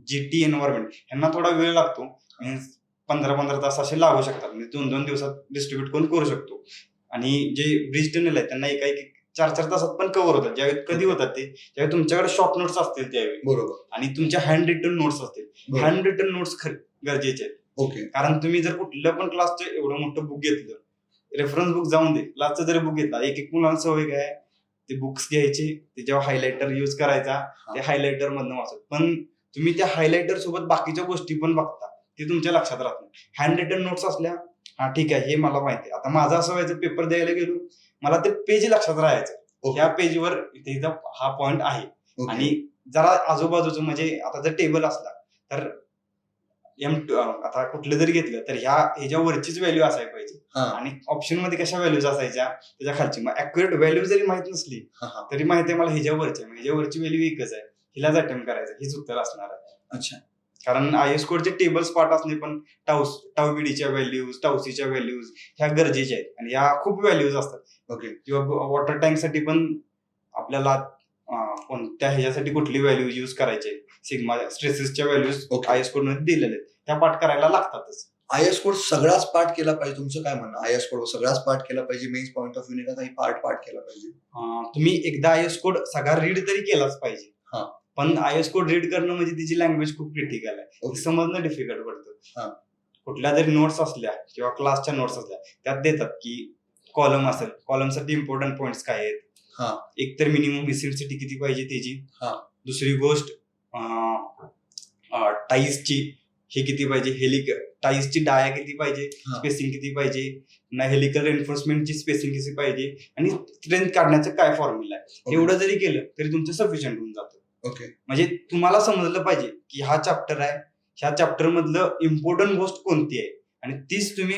जीटी एन्व्हायरमेंट ह्यांना थोडा वेळ लागतो. मीन्स 15-15 तास असे लागू शकतात. म्हणजे 2-2 दिवसात डिस्ट्रीब्यूट करून करू शकतो. आणि जे ब्रिज टनेल आहेत त्यांना एका 4-4 तासात पण कव्हर होतात. ज्यावेळी कधी होतात ते, ज्यावेळी तुमच्याकडे शॉर्ट नोट्स असतील त्यावेळी. बरोबर. आणि तुमच्या हँड रिटन नोट्स असतील. हँड रिटन नोट्स गरजेचे आहेत. ओके. कारण तुम्ही जर कुठल्या पण क्लासचं एवढं मोठं बुक घेतलं, रेफरन्स बुक जाऊन दे, क्लासचं जरी बुक घेतला, एक मुलांना सवय काय, ते बुक्स घ्यायचे, त्याच्यावर हायलायटर यूज करायचा, ते हायलायटर मधनं वाचत. पण तुम्ही त्या हायलायटर सोबत बाकीच्या गोष्टी पण बघता, ते तुमच्या लक्षात राहत नाही. हँड रिटन नोट्स असल्या, हा ठीक आहे, हे मला माहिती आहे. आता माझं असं व्हायचं, पेपर द्यायला गेलो, मला ते पेज लक्षात राहायचं, ह्या पेजवर इथे हा पॉइंट आहे. आणि जरा आजूबाजूचं, म्हणजे आता जर टेबल असला तर आता कुठलं जरी घेतलं तर ह्याच्या वरचीच व्हॅल्यू असायला पाहिजे. आणि ऑप्शन मध्ये कशा व्हॅल्यूज असायच्या त्याच्या खालची. मग अॅक्युरेट व्हॅल्यू जरी माहित नसली तरी माहिती आहे मला ह्याच्यावरची आहे, ह्याच्यावरची व्हॅल्यू एकच आहे, हिलाच अटेम्प्ट करायचं, हेच उत्तर असणार आहे. अच्छा. कारण आयएस कोडचे टेबल्स पार्ट असणे, पण टाऊबीडीच्या व्हॅल्यूज, टाऊसीच्या व्हॅल्यूज ह्या गरजेच्या आहेत. आणि ह्या खूप व्हॅल्यूज असतात. ओके. किंवा वॉटर टँक साठी पण आपल्याला कोणत्या ह्याच्यासाठी कुठली व्हॅल्यू यूज करायची, सिग्मा स्ट्रेसेसच्या व्हॅल्यूज आयएस कोड मध्ये दिलेले आहेत, त्या पाठ करायला लागतातच. आयएस कोड सगळाच पाठ केला पाहिजे, तुमचं काय म्हणणं? आयएस कोड सगळाच पाठ केला पाहिजे, मेन्स पॉईंट ऑफ व्ह्यू काही पाठ केला पाहिजे? तुम्ही एकदा आयएस कोड सगळा रीड तरी केलाच पाहिजे. पण आयएस कोड रीड करणं म्हणजे तिची लँग्वेज खूप क्रिटिकल आहे, समजणं डिफिकल्ट पडतं. कुठल्या जरी नोट्स असल्या किंवा क्लासच्या नोट्स असल्या त्यात देतात की कॉलम असेल, कॉलमसाठी इम्पॉर्टंट पॉइंट्स काय आहेत, एक तर मिनिमम इसेंसिटी किती पाहिजे त्याची, दुसरी गोष्ट टाईजची हे किती पाहिजे, टाईजची डाया किती पाहिजे, हा. स्पेसिंग किती पाहिजे, ना हेलिकल एन्फोर्समेंटची स्पेसिंग किती पाहिजे आणि स्ट्रेंथ काढण्याचं काय फॉर्म्युला आहे, Okay. एवढं जरी केलं तरी तुमचं सफिशियंट होऊन जातं. ओके. म्हणजे तुम्हाला समजलं पाहिजे की हा चॅप्टर आहे, ह्या चॅप्टर मधलं इम्पॉर्टंट गोष्ट कोणती आहे आणि तीच तुम्ही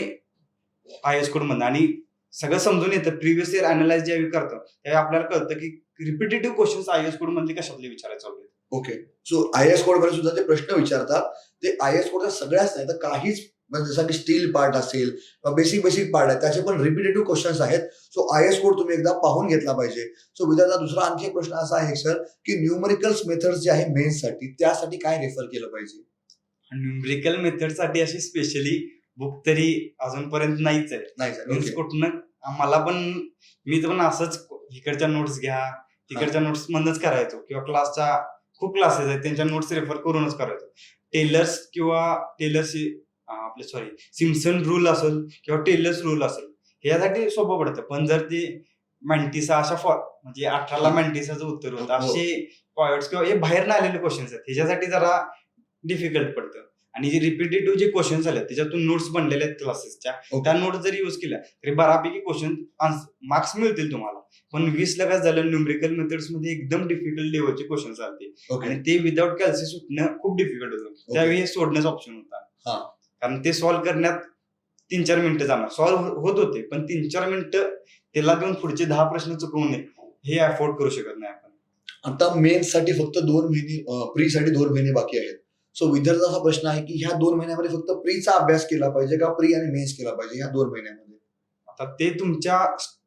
आय एस कोड मधनं आणि सगळं समजून येतं. प्रिव्हियस इयर अनालाइज ज्यावेळी करतो त्यावेळी आपल्याला कळतं की repetitive questions I S code मधले कशातले विचारायचे चालू आहेत. Okay. So I S code मध्ये सुद्धा जे प्रश्न विचारतात ते आय एस कोडच्या सगळ्याच नाही तर काहीच म्हणजे जसं की स्टील पार्ट असेल बेसिक पार्ट आहे त्याचे पण रिपिटेटिव्ह क्वेश्चन्स आहेत. सो आय एस कोड तुम्ही एकदा पाहून घेतला पाहिजे. सो विद्यार्थ्यांना दुसरा आणखी एक प्रश्न असा आहे सर की न्यूमरिकल्स मेथड्स जे आहे मेन्ससाठी त्यासाठी काय रेफर केलं पाहिजे? न्यूमरिकल मेथडसाठी अशी स्पेशली बुक तरी अजूनपर्यंत नाहीच आहे. नाही सर. Means okay. कुठनं मला पण मी पण असंच इकडच्या नोट्स घ्या तिकडच्या नोट्स मधनच करायचो किंवा क्लासच्या खूप क्लासेस आहेत त्यांच्या नोट्स रेफर करूनच करायचो. टेलर्स आपले सिम्सन रूल असेल किंवा टेलर्स रूल असेल ह्यासाठी सोपं पडतं. पण जर ते मॅन्टिसा अशा म्हणजे 18ला मॅन्टिसाचं उत्तर होतं हो. असे पॉइंट्स किंवा हे बाहेर ना आलेले क्वेश्चन्स आहेत ह्याच्यासाठी जरा डिफिकल्ट पडतं. आणि जे रिपिटेटिव्ह जे क्वेश्चन्स आले त्याच्यातून नोट्स बनलेले आहेत क्लासेसच्या Okay. त्या नोट्स जरी युज केल्या तरी बऱ्यापैकी क्वेश्चन मार्क्स मिळतील तुम्हाला. पण 20ला काय झालं न्यूमरिकल मेथड्स मध्ये एकदम डिफिकल्ट लेवलचे क्वेश्चन्स आले ओके. आणि ते विदाउट कॅल्सी सुटणं खूप डिफिकल्ट होतं. त्यावेळी हे सोडण्याचा ऑप्शन होता. हा. कारण ते सॉल्व्ह करण्यात 3-4 मिनिटं जाणार. सॉल्व्ह होत होते पण 3-4 मिनिटं त्याला देऊन पुढचे 10 प्रश्न चुकवणे हे अफोर्ड करू शकत नाही आपण. आता मेन्स साठी फक्त 2 महिने प्री साठी 2 महिने बाकी आहेत. सो विद्यार्थ्याचा हा प्रश्न आहे की ह्या 2 महिन्यामध्ये फक्त प्रीचा अभ्यास केला पाहिजे का प्री आणि मेन्स केला पाहिजे ह्या 2 महिन्यामध्ये? आता ते तुमच्या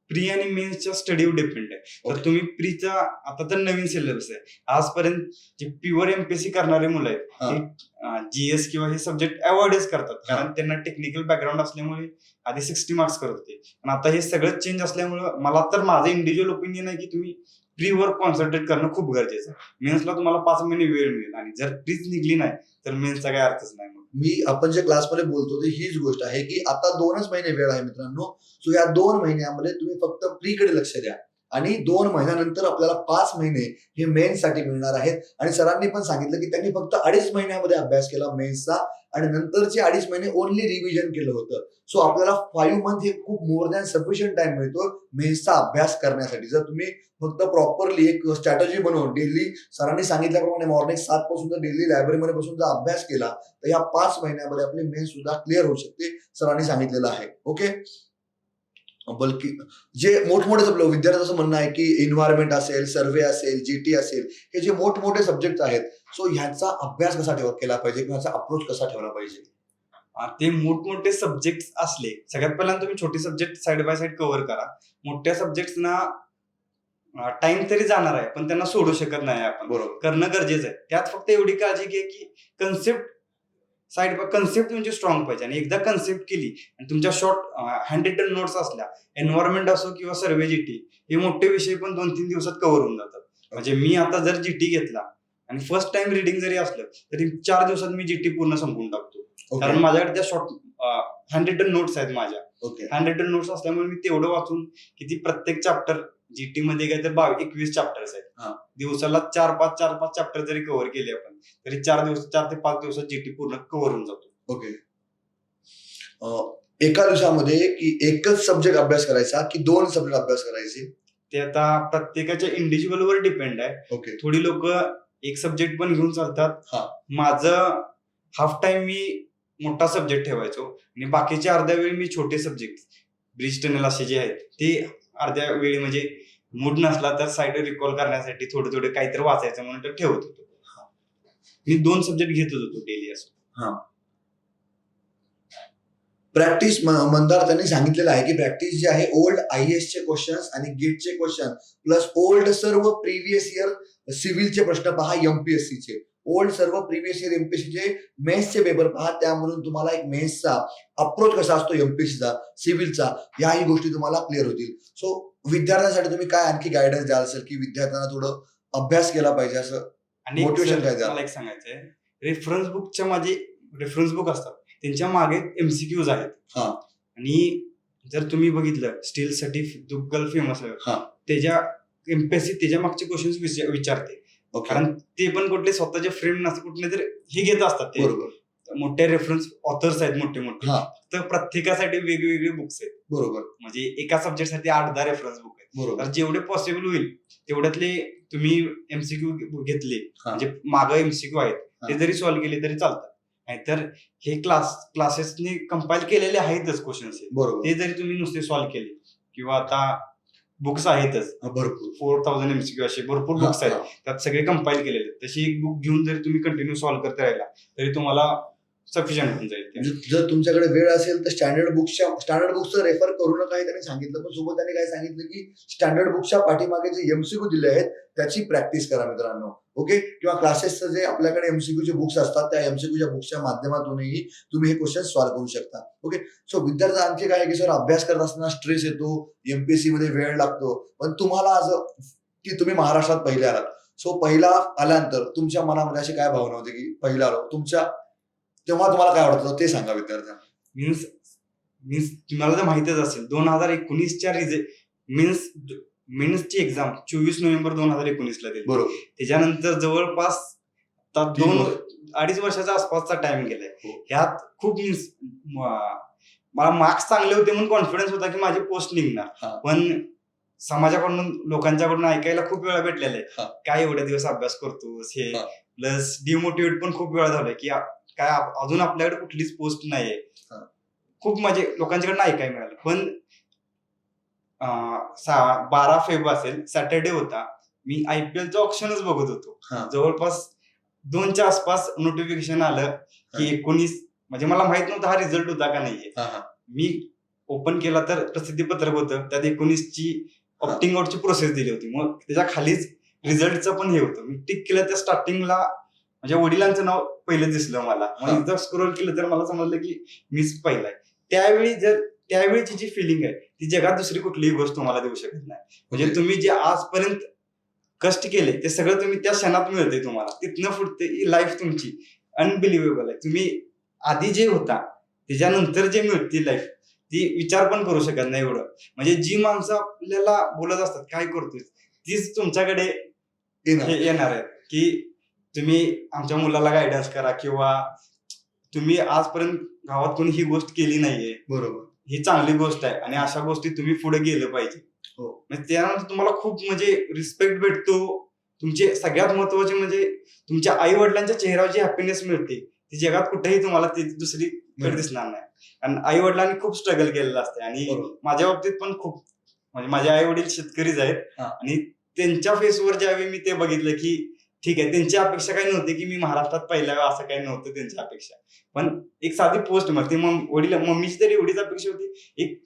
प्री आणि मेन्सच्या स्टडीवर डिपेंड आहे. तर Okay. तुम्ही प्रीचा आता तर नवीन सिलेबस आहे. आजपर्यंत जे प्युअर एमपीएससी करणारे मुलं हा. आहेत ते जीएस किंवा हे सब्जेक्ट अवॉइडच करतात कारण त्यांना टेक्निकल बॅकग्राऊंड असल्यामुळे आधी 60 मार्क्स करत होते. पण आता हे सगळं चेंज असल्यामुळे मला तर माझं इंडिव्हिज्युअल ओपिनियन आहे की तुम्ही प्रीवर कॉन्सन्ट्रेट करणं खूप गरजेचं आहे. मेन्सला तुम्हाला 5 महिने वेळ मिळेल आणि जर प्रीच निघली नाही तर मेन्सचा काही अर्थच नाही. मग आपण जे क्लासमध्ये बोलतो ते हीच गोष्ट आहे की आता 2च महिने वेळ आहे मित्रांनो. सो या 2 महिन्यामध्ये तुम्ही फक्त प्रीकडे लक्ष द्या आणि 2 महिन्यानंतर आपल्याला 5 महिने हे मेन्स साठी मिळणार आहेत. आणि सरांनी पण सांगितलं की त्यांनी फक्त 2.5 महिन्यामध्ये अभ्यास केला मेन्सचा आणि नंतरचे 2.5 महिने ओनली रिव्हिजन केलं होतं. सो आपल्याला 5 मंथ हे खूप मोर दॅन सफिशियंट टाइम मिळतो मेन्सचा अभ्यास करण्यासाठी. जर तुम्ही फक्त प्रॉपरली एक स्ट्रॅटेजी बनवून डेली सरांनी सांगितल्याप्रमाणे मॉर्निंग 7 पासून जर डेली लायब्ररीमध्ये बसून जर अभ्यास केला तर या 5 महिन्यामध्ये आपली मेन्स सुद्धा क्लिअर होऊ शकते सरांनी सांगितलेलं आहे. ओके. बल्कि जे मोठमोठे विद्यार्थ्यांचं म्हणणं आहे की एन्व्हायरमेंट असेल सर्वे असेल जीटी असेल हे जे मोठमोठे सब्जेक्ट आहेत सो ह्याचा अभ्यास कसा केला पाहिजे किंवा ह्याचा अप्रोच कसा ठेवला पाहिजे? ते मोठमोठे सब्जेक्ट असले सगळ्यात पहिल्यांदा तुम्ही छोटे subject side by side cover करा. मोठ्या सब्जेक्टना टाइम तरी जाणार आहे पण त्यांना सोडू शकत नाही आपण. बरोबर. करणं गरजेचं आहे. त्यात फक्त एवढी काळजी घ्या की कन्सेप्ट तुमची स्ट्रॉंग पाहिजे आणि एकदा कन्सेप्ट केली आणि तुमच्या शॉर्ट हँड रिटन नोट्स असल्या एन्व्हायरमेंट असो किंवा सर्वे जीटी हे मोठे विषय पण 2-3 दिवसात कव्हर होऊन जातात. म्हणजे मी आता जर जीटी घेतला आणि फर्स्ट टाइम रिडिंग जरी असलं तरी 4 दिवसात मी जीटी पूर्ण संपवून टाकतो. कारण माझ्याकडे त्या शॉर्ट हँड रिटन नोट्स आहेत माझ्या. ओके. हँड रिटन नोट्स असल्यामुळे मी तेवढं वाचून किती प्रत्येक चॅप्टर जीटी मध्ये काय तर 21 चॅप्टर्स आहेत. दिवसाला 4-5 चॅप्टर जरी कव्हर केले आपण तरी 4 ते 5 दिवसात जीटी पूर्ण कव्हर होऊन जातो. ओके. एका दिवसामध्ये की एकच सब्जेक्ट अभ्यास करायचा की 2 सब्जेक्ट अभ्यास करायचे? ते आता प्रत्येकाच्या इंडिव्हिज्युअलवर डिपेंड आहे. ओके. थोडी लोक एक सब्जेक्ट पण घेऊन चालतात. हा. माझं हाफ टाइम मी मोठा सब्जेक्ट ठेवायचो आणि बाकीचे अर्ध्या वेळी मी छोटे सब्जेक्ट ब्रिज टनेल असे जे आहेत ते अर्ध्या वेळी म्हणजे मूड नसला तर साईड रिकॉल करण्यासाठी थोडे काहीतरी वाचायचं म्हणून तर ठेवत होतो. मी 2 सब्जेक्ट घेतच होतो डेली असं. प्रॅक्टिस मंदार त्यांनी सांगितलेलं आहे की प्रॅक्टिस जी आहे ओल्ड IAS चे क्वेश्चन्स आणि गेटचे क्वेश्चन प्लस ओल्ड सर्व प्रिव्हियस इयर सिव्हिलचे प्रश्न पहा एमपीएससी चे. ओल्ड सर्व प्रिव्हियस इयर एमपीएससीचे मेन्सचे पेपर पहा त्यामधून तुम्हाला एक मेन्सचा अप्रोच कसा असतो एमपीएससीचा सिव्हिलचा याही गोष्टी तुम्हाला क्लिअर होतील. सो विद्यार्थ्यांसाठी तुम्ही काय आणखी गायडन्स द्याल असेल की विद्यार्थ्यांना थोडं अभ्यास केला पाहिजे असं आणि मोटिवेशन काय द्याल? मला एक सांगायचंय रेफरन्स बुकच्या माझे रेफरन्स बुक असतात त्यांच्या मागे एमसीक्यूज आहेत. आणि जर तुम्ही बघितलं स्टील साठी दुग्गल फेमस आहे त्याच्या एमपीएससी त्याच्या मागचे क्वेश्चन्स विचारते. कारण ते पण कुठले स्वतःचे फ्रेंड नसते कुठले तर हे घेत असतात ते. बरोबर. मोठे रेफरन्स ऑथर्स आहेत मोठे मोठे, हा. तर प्रत्येकासाठी वेगवेगळे बुक्स आहेत. बरोबर म्हणजे एका सब्जेक्टसाठी 8-10 रेफरन्स बुक आहेत. बरोबर तर जेवढे पॉसिबल होईल तेवढ्यातले तुम्ही एमसीक्यू घेतले, हा. म्हणजे मागं एमसीक्यू आहेत हा. ते जरी सॉल्व्ह केले तरी चालतात. नाहीतर हे क्लासेसने कंपाईल केलेले आहेतच क्वेश्चन्स, बरोबर ते जरी तुम्ही नुसते सॉल्व्ह केले, किंवा आता बुक्स आहेतच भरपूर 4000 एमसीक्यू असे भरपूर हा, बुक्स आहेत, हा. त्यात सगळे कंपाईल केलेले आहेत. तशी एक बुक घेऊन जरी तुम्ही कंटिन्यू सॉल्व्ह करता राहिला तरी तुम्हाला सफिशियंट होऊन जाईल ते. म्हणजे जर तुमच्याकडे वेळ असेल तर स्टँडर्ड बुक्सचं रेफर करू नका हे त्यांनी सांगितलं. पण सोबत त्यांनी काय सांगितलं की स्टँडर्ड बुक्सच्या पाठीमागे जे एमसीक्यू दिले आहेत त्याची प्रॅक्टिस करा मित्रांनो. ओके, किंवा क्लासेसचं जे आपल्याकडे एमसीक्यूचे बुक्स असतात त्या एमसीक्यूच्या बुक्सच्या माध्यमातूनही तुम्ही हे क्वेश्चन सॉल्व्ह करू शकता. ओके, सो विद्यार्थी आणखी काय की सर अभ्यास करत असताना स्ट्रेस येतो, एमपीएससी मध्ये वेळ लागतो, पण तुम्हाला असं की तुम्ही महाराष्ट्रात पहिले आलात, सो पहिला आल्यानंतर तुमच्या मनामध्ये अशी काय भावना होती की पहिला आलो तुमच्या, तेव्हा तुम्हाला काय वाटतं ते सांगा विद्यार्थ्यांना. मीन्स मीन्स तुम्हाला तर माहितच असेल 2019च्या मेन्सची एक्झाम 24 नोव्हेंबर 2019ला दिली. बरोबर त्याच्यानंतर जवळपास आता 3 2-2.5 वर्षाच्या आसपासचा टाइम गेलाय. हो. ह्यात खूप मीन्स मला मार्क्स चांगले होते म्हणून कॉन्फिडन्स होता की माझी पोस्ट निघणार, हा. पण समाजाकडून लोकांच्याकडून ऐकायला खूप वेळा भेटलेलं आहे हा. काय एवढे दिवस अभ्यास करतोस हे, हा. प्लस डिमोटिवेट पण खूप वेळा झालंय की काय अजून आपल्याकडे कुठलीच पोस्ट नाहीये. हा. खूप म्हणजे लोकांच्याकडनं ऐकायला मिळालं. पण 12 फेब्रुवारी असेल, सॅटर्डे होता, मी IPLचं ऑप्शनच बघत होतो. हा. जवळपास 2च्या आसपास नोटिफिकेशन आलं की 19, म्हणजे मला माहित नव्हतं हा रिझल्ट होता का नाहीये. हा. मी ओपन केला तर प्रसिद्धी पत्रक होतं, त्यात 19ची ऑप्टिंग आउटची प्रोसेस दिली होती. मग त्याच्या खालीच रिझल्टचं पण हे होतं. मी टिक केलं त्या स्टार्टिंगला, माझ्या वडिलांचं नाव पहिलं दिसलं मला. हा. मग एकदा स्क्रोल केलं तर मला समजलं की मीच पहिला आहे. त्यावेळीची जी फिलिंग आहे ती जगात दुसरी कुठलीही गोष्ट तुम्हाला देऊ शकत नाही. म्हणजे Okay. तुम्ही जे आजपर्यंत कष्ट केले ते सगळं तुम्ही त्या क्षणात मिळते तुम्हाला. तिथनं पुढते ही लाईफ तुमची अनबिलिव्हेबल आहे. तुम्ही आधी जे होता त्याच्यानंतर जे मिळते लाईफ, ती विचार पण करू शकत नाही एवढं. म्हणजे जी माणसं आपल्याला बोलत असतात काय करतोय, तीच तुमच्याकडे येणार आहेत की तुम्ही आमच्या मुलाला गायडन्स करा, किंवा तुम्ही आजपर्यंत गावात कोणी ही गोष्ट केली नाहीये, बरोबर, ही चांगली गोष्ट आहे आणि अशा गोष्टी तुम्ही पुढे गेलं पाहिजे. हो. म्हणजे त्यानंतर तुम्हाला खूप म्हणजे रिस्पेक्ट भेटतो. तुमचे सगळ्यात महत्वाचे म्हणजे तुमच्या आई वडिलांच्या चेहऱ्यावर जी हॅपीनेस मिळते ती जगात कुठेही तुम्हाला ती दुसरीकडे दिसणार नाही. आणि आई वडिलांनी खूप स्ट्रगल केलेलं असते. आणि बरोबर. माझ्या बाबतीत पण खूप, म्हणजे माझे आई वडील शेतकरीच आहेत. हा. आणि त्यांच्या फेसवर ज्यावेळी मी ते बघितलं की ठीक आहे, त्यांची अपेक्षा काही नव्हती की मी महाराष्ट्रात पहिला वेळा, असं काही नव्हतं त्यांची अपेक्षा. पण एक साधी पोस्ट मध्ये मम्मीची तरी एवढीच अपेक्षा होती, एक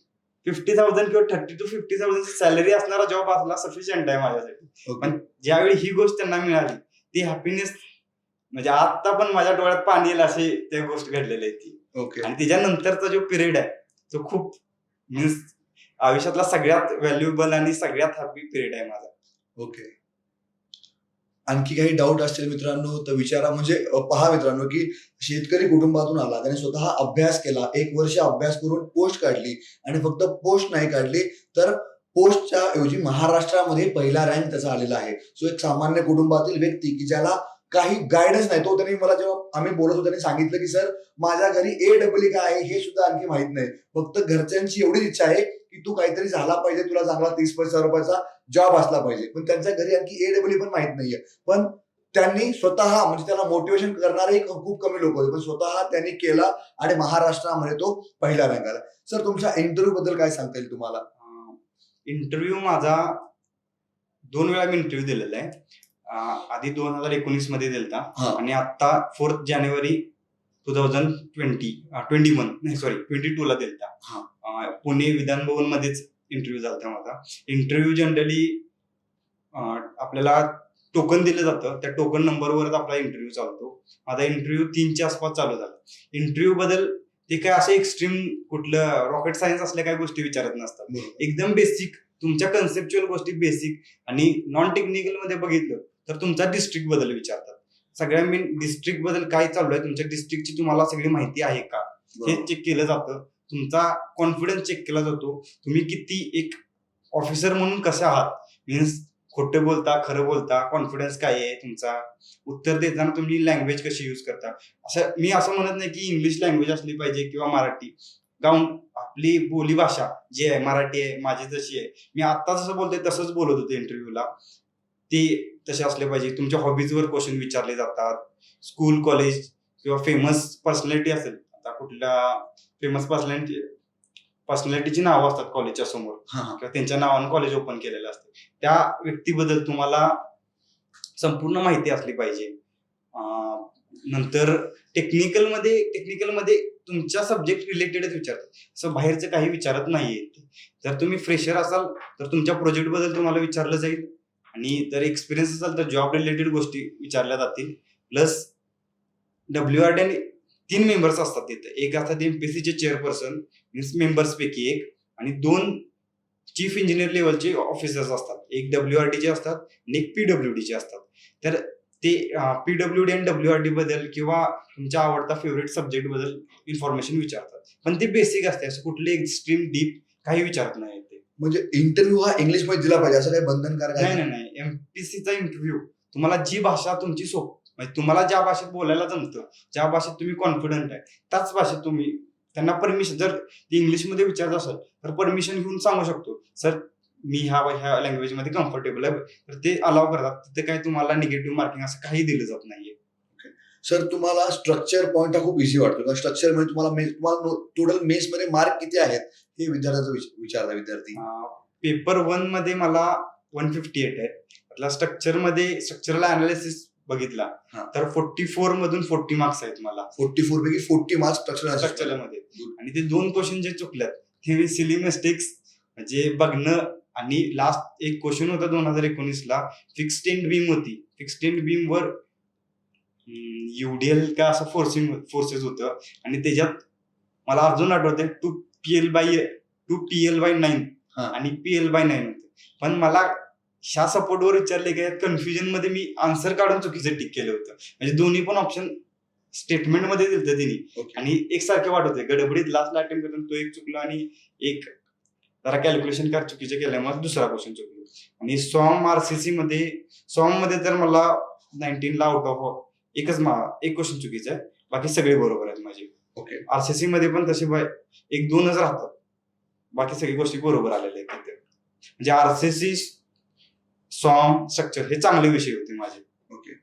50,000 किंवा 30,000 to 50,000 सॅलरी असणारा जॉब असला सफिशियंट आहे माझ्यासाठी. Okay. पण ज्यावेळी ही गोष्ट त्यांना मिळाली ती हॅपीनेस, म्हणजे आता पण माझ्या डोळ्यात पाणी येईल अशी त्या गोष्ट घडलेली आहे ती. ओके, आणि त्याच्यानंतरचा जो पिरियड आहे तो खूप मीन्स आयुष्यातला सगळ्यात व्हॅल्युएबल आणि सगळ्यात हॅपी पिरियड आहे माझा. ओके. आणखी काही डाऊट असतील मित्रांनो तर विचारा. म्हणजे पहा मित्रांनो की शेतकरी कुटुंबातून आला, त्याने स्वतः अभ्यास केला, 1 वर्ष अभ्यास करून पोस्ट काढली, आणि फक्त पोस्ट नाही काढली तर पोस्टच्या ऐवजी महाराष्ट्रामध्ये पहिला रँक त्याचा आलेला आहे. सो एक सामान्य कुटुंबातील व्यक्ती की ज्याला काही गायडन्स नाही, तो त्यांनी मला जेव्हा आम्ही बोलत होतो त्यांनी सांगितलं की सर माझ्या घरी AEE काय आहे हे सुद्धा आणखी माहित नाही, फक्त घरच्यांची एवढीच इच्छा आहे की तू काहीतरी झाला पाहिजे, तुला चांगला 30,000 रुपयाचा जॉब असला पाहिजे. पण त्यांच्या घरी आणखी AEE पण माहित नाहीये. पण त्यांनी स्वतः, म्हणजे त्याला मोटिवेशन करणारे खूप कमी लोक होते, पण स्वतः त्यांनी केला आणि महाराष्ट्रामध्ये तो पहिला रँक आला. सर तुमच्या इंटरव्ह्यू बद्दल काय सांगता येईल तुम्हाला? इंटरव्ह्यू माझा 2 वेळा मी इंटरव्ह्यू दिलेला आहे. आधी 2019 मध्ये दिलता, हा. आणि आता 4 जानेवारी 2022 ला दिलता. पुणे विधान भवन मध्येच इंटरव्ह्यू झाला माझा. इंटरव्ह्यू जनरली आपल्याला टोकन दिलं जातं, त्या टोकन नंबरवरच आपला इंटरव्ह्यू चालतो. माझा इंटरव्ह्यू 3च्या आसपास चालू झाला. इंटरव्ह्यू बद्दल ते काय असं एक्स्ट्रीम कुठलं रॉकेट सायन्स असल्या काही गोष्टी विचारत नसतात. एकदम बेसिक तुमच्या कन्सेप्च्युअल गोष्टी बेसिक, आणि नॉन टेक्निकल मध्ये बघितलं तर तुमचा डिस्ट्रिक्ट बद्दल विचारतात. सगळ्या मेन डिस्ट्रिक्ट बद्दल काय चालू आहे, तुमच्या डिस्ट्रिक्टची तुम्हाला सगळी माहिती आहे का हे चेक केलं जातं. तुमचा कॉन्फिडन्स चेक केला जातो. तुम्ही किती एक ऑफिसर म्हणून कसे आहात, मीन्स खोटं बोलता, खरं बोलता, कॉन्फिडन्स काय आहे तुमचा, उत्तर देताना तुम्ही लँग्वेज कशी यूज करता. मी असं म्हणत नाही की इंग्लिश लँग्वेज असली पाहिजे किंवा मराठी. गाऊन आपली बोलीभाषा जी आहे, मराठी आहे, माझी जशी आहे, मी आता जसं बोलतोय तसंच बोलत होतो इंटरव्ह्यूला. ते तसे असले पाहिजे. तुमच्या हॉबीजवर क्वेश्चन विचारले जातात. स्कूल, कॉलेज किंवा फेमस पर्सनॅलिटी असेल, आता कुठल्या फेमस पर्सनॅलिटीची नावं असतात कॉलेजच्या समोर हा हा किंवा त्यांच्या नावानं कॉलेज ओपन केलेलं असतं. त्या व्यक्तीबद्दल तुम्हाला संपूर्ण माहिती असली पाहिजे. नंतर टेक्निकलमध्ये तुमच्या सब्जेक्ट रिलेटेडच विचारतात. असं बाहेरचं काही विचारत नाहीये ते. जर तुम्ही फ्रेशर असाल तर तुमच्या प्रोजेक्ट बद्दल तुम्हाला विचारलं जाईल, आणि जर एक्सपिरियन्स असाल तर जॉब रिलेटेड गोष्टी विचारल्या जातील. प्लस WRD आणि 3 मेंबर्स असतात तिथे. एक असतात एमपीसीचे चेअरपर्सन, मीन्स मेंबर्स पैकी एक, आणि 2 चीफ इंजिनियर लेवलचे ऑफिसर्स असतात. एक WRDचे असतात आणि एक PWDचे असतात. तर ते PWD आणि WRD बद्दल किंवा तुमच्या आवडता फेवरेट सब्जेक्ट बद्दल इन्फॉर्मेशन विचारतात. पण ते बेसिक असते, असं कुठले एक्स्ट्रीम डीप काही विचारत नाही ते. म्हणजे इंटरव्ह्यू हा इंग्लिश मध्ये दिला पाहिजे असं काही बंधनकारक आहे? नाही. एमपीसीचा इंटरव्ह्यू तुम्हाला जी भाषा तुमची म्हणजे तुम्हाला ज्या भाषेत बोलायला जमतं, ज्या भाषेत तुम्ही कॉन्फिडंट आहे, त्याच भाषेत तुम्ही त्यांना परमिशन, जर ते इंग्लिशमध्ये विचारत असेल तर परमिशन घेऊन सांगू शकतो, सर मी ह्या लँग्वेजमध्ये कम्फर्टेबल आहे, तर ते अलाव करतात. तिथे काही तुम्हाला निगेटिव्ह मार्किंग असं काही दिलं जात नाहीये. सर तुम्हाला स्ट्रक्चर पॉईंट हा खूप इझी वाटतो. स्ट्रक्चर मध्ये तुम्हाला टोटल मेस मध्ये मार्क किती आहेत हे विद्यार्थ्याचा विचारला विद्यार्थी. पेपर 1 मध्ये मला 158 आहे. त्यातला स्ट्रक्चरल अनालिसिस बघितला हा. तर 44 मधून 40 मार्क्स आहेत मला 44 पैकी 40 मार्क्स स्ट्रक्चर स्ट्रक्चरमध्ये. आणि ते 2 क्वेश्चन जे चुकल्यात ते सिली मिस्टेक्स, म्हणजे बघणं, आणि लास्ट एक क्वेश्चन होता 2019ला, फिक्स्ड एंड बीम होती. फिक्स्ड एंड बीम वर UDL का असं फोर्सेस होतं, आणि त्याच्यात मला अजून आठवतंय 2PL/9 हा. आणि PL/9 होते. पण मला ह्या सपोर्टवर विचारले की कन्फ्युजन मध्ये मी आन्सर काढून चुकीचं टिक केलं होतं. म्हणजे दोन्ही पण ऑप्शन स्टेटमेंट मध्ये दिलं त्यांनी, ओके. आणि एकसारखे वाटत होते. गडबडीत लास्टला अटेम्प्ट करताना तो एक चुकला, आणि एक जरा कॅल्क्युलेशन चुकीचे केल्यामुळे दुसरा क्वेश्चन चुकलो. आणि सॉम मध्ये तर मला 19 ला आउट ऑफ एक क्वेश्चन चुकीचं आहे, बाकी सगळे बरोबर आहेत माझे. ओके. RCC मध्ये पण तसे 1-2च राहतात, बाकी सगळी गोष्टी बरोबर आलेल्या आहेत तिथे. म्हणजे RCC, सॉम, स्ट्रक्चर हे चांगले विषय होते माझे. ओके.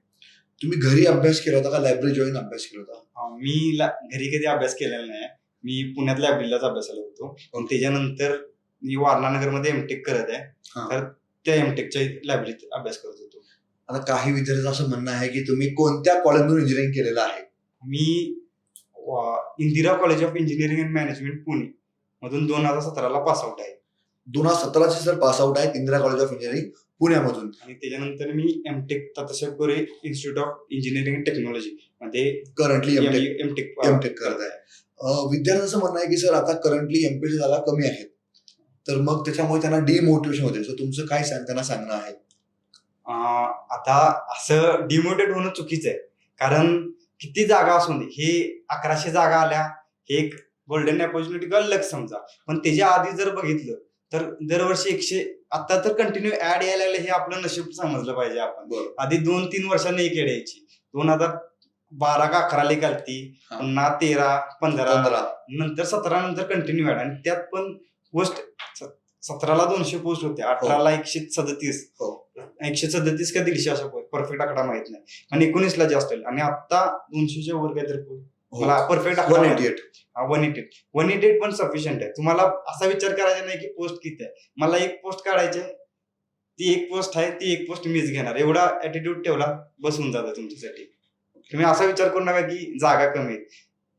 तुम्ही घरी अभ्यास केला होता का लायब्ररी जॉईन अभ्यास केला होता? मी घरी कधी अभ्यास केलेला नाही. मी पुण्यात लायब्ररीलाच अभ्यासाला होतो. पण त्याच्यानंतर मी वारणानगरमध्ये एमटेक करत आहे, हा. तर त्या एमटेकच्या लायब्ररीत अभ्यास करत होतो. आता काही विद्यार्थ्यांचं असं म्हणणं आहे की तुम्ही कोणत्या कॉलेजमधून इंजिनिअरिंग केलेलं आहे? मी Indira college of engineering and management Pune मधून 2017ला पास आउट आहे. 2017 सर पास आउट आहेत इंदिरा कॉलेज ऑफ इंजिनिअरिंग पुण्यामधून. आणि त्याच्यानंतर मी M Tech Tatyasaheb Gore institute of engineering and technology मध्ये करंटली एमटेक करत आहे. विद्यार्थ्यांचं म्हणणं आहे की सर आता करंटली एमपीसी जागा कमी आहेत, तर मग त्याच्यामुळे त्यांना डिमोटिवेशन होते. सो तुमचं काय त्यांना सांगणं आहे? आता असं डिमोटिवेट होणं चुकीचं आहे, कारण किती जागा असून दे, हे 1100 जागा आल्या, हे एक गोल्डन अपॉर्च्युनिटी किंवा लक समजा. पण त्याच्या आधी जर बघितलं तर दरवर्षी 100, आता तर कंटिन्यू ऍड यायला लागले, हे आपलं नशीब समजलं पाहिजे आपण. आधी 2-3 वर्षांनी एक ऍड यायची. 2012 का 11 लेख आलती, पुन्हा 13, 15, नंतर 17 नंतर कंटिन्यू ऍड. आणि त्यात पण पोस्ट 17ला 200 पोस्ट होते, 18ला 137, 137 का 150 अशा परफेक्ट आकडा माहित नाही, आणि 19ला जास्त आहे. आणि आता 200च्या वर काहीतरी मला परफेक्ट 188 पण सफिशियंट आहे. तुम्हाला असा विचार करायचा नाही की पोस्ट किती आहे, मला एक पोस्ट काढायची आहे, ती एक पोस्ट आहे, ती एक पोस्ट मीच घेणार, एवढा ऍटिट्यूड ठेवला बसून जातं तुमच्यासाठी. तुम्ही असा विचार करू नका की जागा कमी आहेत,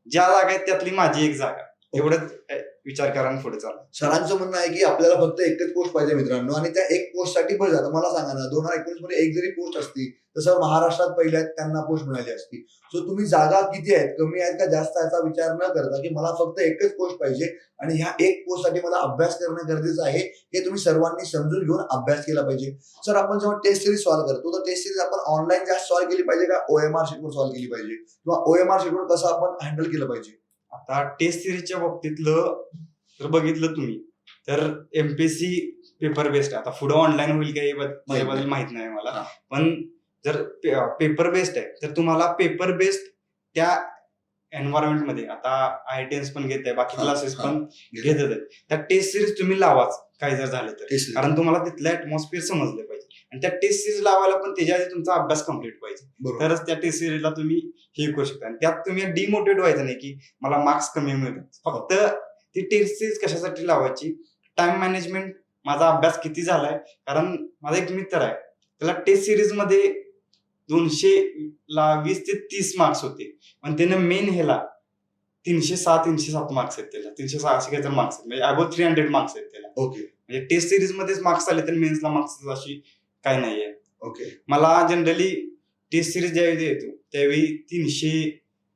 ज्या जागा आहेत त्यातली माझी एक जागा, एवढंच विचार करा आणि पुढे चाला. सरांचं म्हणणं आहे की आपल्याला फक्त एकच पोस्ट पाहिजे मित्रांनो, आणि त्या एक पोस्ट साठी बस झालं. मला सांगा ना, 2019 मध्ये एक जरी पोस्ट असती तसं महाराष्ट्रात पहिल्या त्यांना पोस्ट मिळाली असती. सो तुम्ही जागा किती आहेत, कमी आहेत का जास्त, याचा विचार न करता की मला फक्त एकच पोस्ट पाहिजे आणि ह्या एक पोस्ट साठी मला अभ्यास करणं गरजेचं आहे, हे तुम्ही सर्वांनी समजून घेऊन अभ्यास केला पाहिजे. सर आपण जेव्हा टेस्ट सिरीज सॉल्व्ह करतो तर टेस्ट सिरीज आपण ऑनलाईन जास्त सॉल्व्ह केली पाहिजे का OMR शीटवर सॉल्व्ह केली पाहिजे, किंवा OMR शीटवर कसं आपण हँडल केलं पाहिजे? आता टेस्ट सिरीजच्या बाबतीतलं जर बघितलं तुम्ही तर एमपीएससी पेपर बेस्ड आता पुढे ऑनलाईन होईल का हे माझ्याबद्दल माहित नाही मला. हा. पण जर पेपर बेस्ड आहे तर तुम्हाला पेपर बेस्ड त्या एन्व्हायरमेंट मध्ये आता IITians पण घेत आहे, बाकी हा, क्लासेस हा. पण घेत आहेत. त्या टेस्ट सिरीज तुम्ही लावाच काही जर झालं तर, Test series. कारण तुम्हाला तिथलं ऍटमॉस्फिअर समजलं पाहिजे. आणि त्या टेस्ट सिरीज लावायला पण त्याच्या आधी तुमचा अभ्यास कम्प्लीट पाहिजे, बरोबर. तरच त्या टेस्ट सिरीजला तुम्ही हे करू शकता. आणि त्यात तुम्ही डिमोटिवेट व्हायचं नाही की मला मार्क्स कमी मिळतात. फक्त ती टेस्ट सिरीज कशासाठी लावायची, टाइम मॅनेजमेंट, माझा अभ्यास किती झालाय. कारण माझा एक मित्र आहे, त्याला टेस्ट सिरीज मध्ये 220 ते 30 मार्क्स होते, पण त्यानं मेन ह्याला 306-307 मार्क्स आहेत त्याला, 306 असे काहीतरी मार्क्स आहेत, म्हणजे अबोव 300 मार्क्स आहेत त्याला. ओके म्हणजे टेस्ट सिरीज मध्येच मार्क्स आले तर मेन्सला मार्क्स अशी काही नाहीये. ओके मला जनरली टेस्ट सिरीज ज्यावेळी येतो त्यावेळी 300,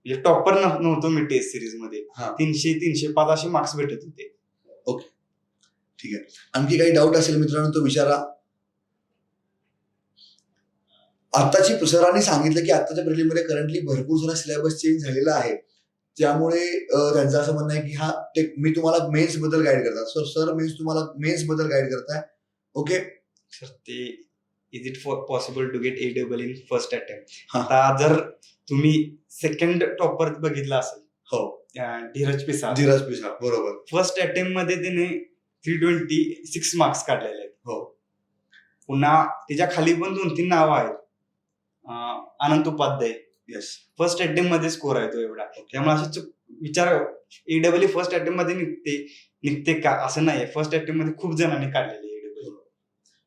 म्हणजे टॉपर नव्हतो मी टेस्ट सिरीज मध्ये, हा. 300-305 असे मार्क्स भेटत होते. ठीक आहे. आणखी काही डाऊट असेल मित्रांनो तो विचारा. आताची सरांनी सांगितलं की आताच्या प्रिलिममध्ये करंटली भरपूर सारा सिलेबस चेंज झालेला आहे, त्यामुळे त्यांचं असं म्हणणं आहे की मी तुम्हाला मेन्स बद्दल गाईड करतात. सर मेन्स तुम्हाला मेन्स बद्दल गाईड करताय. ओके सर ते is it possible to get A in first attempt. हा. आता जर तुम्ही सेकंड टॉपर बघितला असेल, हो. धीरज पिसाळ, धीरज पिसाळ बरोबर. फर्स्ट अटेम्प्ट मध्ये त्याने 326 मार्क्स काढलेले आहेत. हो. पुन्हा त्याच्या खाली पण 2-3 नावं आहेत, अनंत उपाध्याय, येस. फर्स्ट अटेम्प्ट मध्ये स्कोर आहे तो एवढा. त्यामुळे असे विचार A फर्स्ट अटेम्प्ट मध्ये निघते का असं नाही, फर्स्ट अटेम्प्ट मध्ये खूप जणांनी काढलेले A.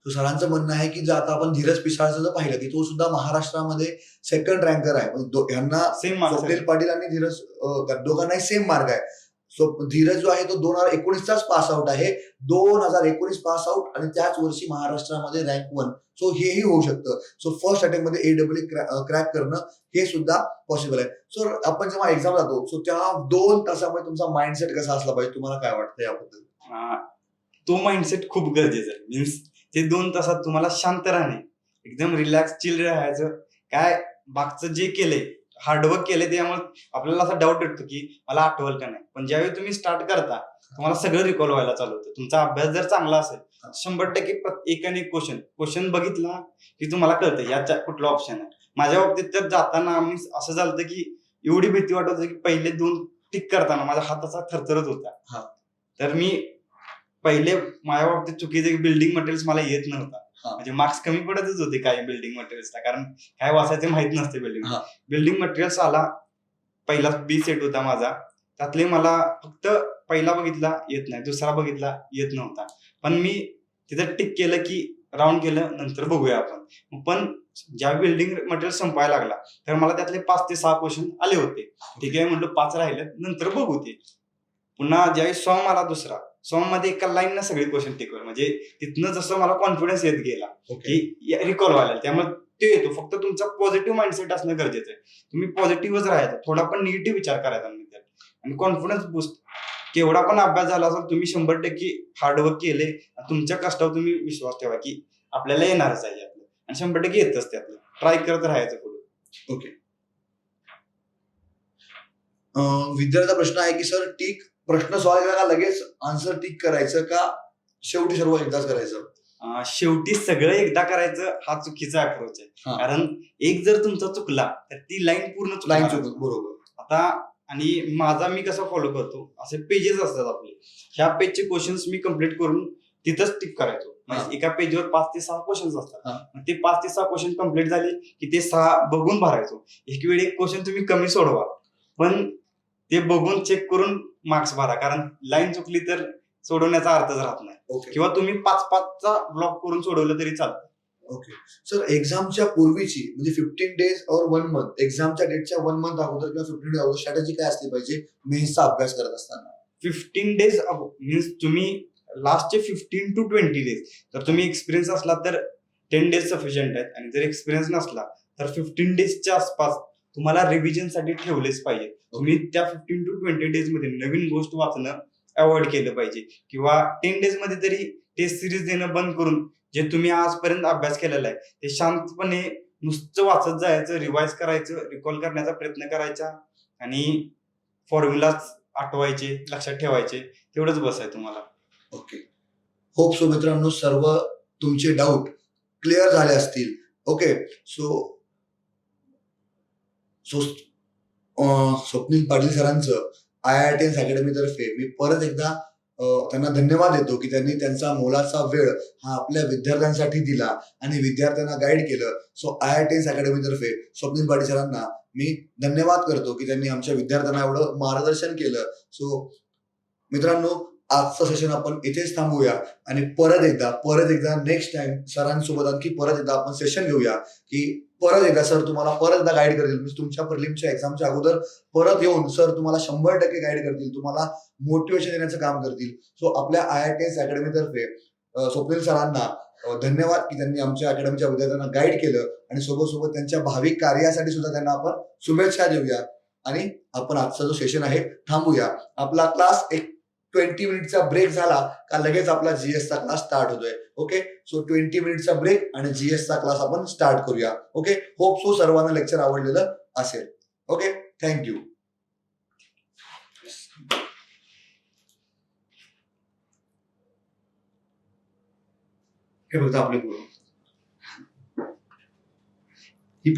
तो सरांचं म्हणणं आहे की जर आता आपण धीरज पिसाळचं जर पाहिलं की तो सुद्धा महाराष्ट्रामध्ये सेकंड रँकर आहे. ह्यांना सेम मार्क्स स्वप्नील पाटील आणि धीरज दोघांनाही सेम मार्क आहे. सो धीरज जो आहे तो 2019चाच पास आउट आहे, 2019 पास आउट, आणि त्याच वर्षी महाराष्ट्रामध्ये रँक 1. सो हेही होऊ शकतं. सो फर्स्ट अटेम्प्ट मध्ये A क्रॅक करणं हे सुद्धा पॉसिबल आहे. सो आपण जेव्हा एक्झाम जातो सो त्या 2 तासामध्ये तुमचा माइंडसेट कसा असला पाहिजे, तुम्हाला काय वाटतं याबद्दल? तो माइंडसेट खूप गरजेचा आहे. मीन्स ते 2 तासात तुम्हाला शांत राहणे, एकदम रिलॅक्स चिल राहायचं. काय मागचं जे केलंय, हार्डवर्क केलंय, त्यामुळे आपल्याला असा डाऊट येतो की मला आठवल का नाही. पण ज्यावेळी तुम्ही स्टार्ट करता तुम्हाला सगळं रिकॉल व्हायला चालू होतं. तुमचा अभ्यास जर चांगला असेल 100% एक आणि एक क्वेश्चन बघितला की तुम्हाला कळतं याचा कुठला ऑप्शन आहे. माझ्या बाबतीत तर जाताना असं झालं की एवढी भीती वाटत होती की पहिले 2 टिक करताना माझ्या हाताचा थरथरत होता. तर मी पहिले माझ्या बाबतीत चुकीचे बिल्डिंग मटेरियल्स मला येत नव्हता, म्हणजे मार्क्स कमी पडतच होते काही बिल्डिंग मटेरियल्सला, कारण काय वाचायचे माहित नसते. बिल्डिंग मटेरियल्स आला, पहिला B सेट होता माझा, त्यातले मला फक्त पहिला बघितला येत नाही, दुसरा बघितला येत नव्हता. पण मी तिथं टिक केलं की राऊंड केलं, नंतर बघूया आपण. पण ज्या बिल्डिंग मटेरियल संपायला लागला तर मला त्यातले 5 ते 6 क्वेश्चन आले होते. ठीक आहे म्हटलं, 5 राहिले, नंतर बघू ते. पुन्हा ज्यावेळी सॉन्ग आला दुसरा, सॉन्ग मध्ये एका लाईन सगळे क्वेश्चन टिकवर, म्हणजे तिथनं जसं मला कॉन्फिडन्स येत गेला की रिकॉल व्हायला, त्यामुळे ते येतो. फक्त तुमचा पॉझिटिव्ह माइंडसेट असणं गरजेचं आहे. तुम्ही पॉझिटिव्हच राहायचं, थोडा पण निगेटिव्ह विचार करायचा नाही त्यात. आणि कॉन्फिडन्स बूस्ट, केवढा पण अभ्यास झाला असेल, तुम्ही 100% हार्डवर्क केले, तुमच्या कष्टावर तुम्ही विश्वास ठेवा की आपल्याला येणारच आहे आपलं, आणि 100% येतच त्यातलं. ट्राय करत राहायचं पुढे. ओके. विद्यार्थ्याचा प्रश्न आहे की सर प्रश्न सॉल्व्ह केला का लगेच आन्सर टिक करायचं का शेवटी सर्व एकदाच करायचं? शेवटी सगळं एकदा करायचं हा चुकीचा अप्रोच आहे. कारण एक जर तुमचा चुकला तर ती लाईन पूर्ण बरोबर. आता आणि माझा मी कसा फॉलो करतो, असे पेजेस असतात आपले, ह्या पेजचे क्वेश्चन्स मी कम्प्लीट करून तिथंच टिक करायचो. म्हणजे एका पेजवर 5 ते 6 क्वेश्चन्स असतात, ते 5 ते 6 क्वेश्चन कम्प्लीट झाले की ते 6 बघून भरायचो. एक वेळी एक क्वेश्चन तुम्ही कमी सोडवा, पण ते बघून चेक करून मार्क्स भरा, कारण लाईन चुकली तर सोडवण्याचा अर्थच राहत नाही. किंवा तुम्ही 5-5चा ब्लॉक करून सोडवलं तरी चालतं. ओके. सर एक्झामच्या पूर्वीची म्हणजे 15 डेज और 1 मंथ, एक्झामच्या डेटच्या 1 मंथ अगोदर किंवा 15 डेज अगोदर स्ट्रॅटेजी काय असली पाहिजे मेन्सचा अभ्यास करत असताना? 15 डेज मीन्स तुम्ही लास्टचे 15 to 20 डेज, जर तुम्ही एक्सपिरियन्स असला तर 10 डेज सफिशियंट आहेत, आणि जर एक्सपिरियन्स नसला तर 15 डेजच्या आसपास तुम्हाला रिव्हिजन साठी ठेवलेच पाहिजे. तुम्ही त्या 15 to 20 डेज मध्ये नवीन गोष्ट वाचणं अवॉइड केलं पाहिजे, किंवा 10 डेज मध्ये तरी टेस्ट सिरीज देणं बंद करून जे तुम्ही आजपर्यंत अभ्यास केलेला आहे ते शांतपणे नुसतं वाचत जायचं, रिवाइज करायचं, रिकॉल करण्याचा प्रयत्न करायचा, आणि फॉर्म्युलाच आठवायचे, लक्षात ठेवायचे, तेवढंच बस आहे तुम्हाला. ओके. होप सो मित्रांनो सर्व तुमचे डाऊट क्लिअर झाले असतील. Okay. So so Swapnil Patil सरांचं IITS अकॅडमीतर्फे मी परत एकदा त्यांना धन्यवाद देतो की त्यांनी त्यांचा मोलाचा वेळ हा आपल्या विद्यार्थ्यांसाठी दिला आणि विद्यार्थ्यांना गाईड केलं. सो IITS अकॅडमीतर्फे स्वप्नील पाटील सरांना मी धन्यवाद करतो की त्यांनी आमच्या विद्यार्थ्यांना एवढं मार्गदर्शन केलं. सो मित्रांनो आजचं सेशन आपण इथेच थांबवूया आणि परत एकदा नेक्स्ट टाइम सरांसोबत आणखी परत एकदा आपण सेशन घेऊया की परत एकदा सर तुम्हाला परत एकदा गाईड करतील. म्हणजे तुमच्या प्रिलिमच्या एक्झामच्या अगोदर परत येऊन सर तुम्हाला 100% गाईड करतील, तुम्हाला मोटिवेशन देण्याचं काम करतील. सो आपल्या IITS अकॅडमीतर्फे स्वप्नील सरांना धन्यवाद की त्यांनी आमच्या अकॅडमीच्या विद्यार्थ्यांना गाईड केलं आणि सोबत त्यांच्या भावी कार्यासाठी सुद्धा त्यांना आपण शुभेच्छा देऊया आणि आपण आजचा जो सेशन आहे थांबूया. आपला क्लास एक 20 मिनिटचा ब्रेक झाला का लगेच आपला जीएसचा क्लास स्टार्ट होतोय. ओके. सो 20 मिनिटचा ब्रेक आणि जीएसचा क्लास आपण स्टार्ट करूया. ओके. होप सो सर्वांना लेक्चर आवडलेलं असेल. ओके. थँक्यू. हे फक्त आपले ही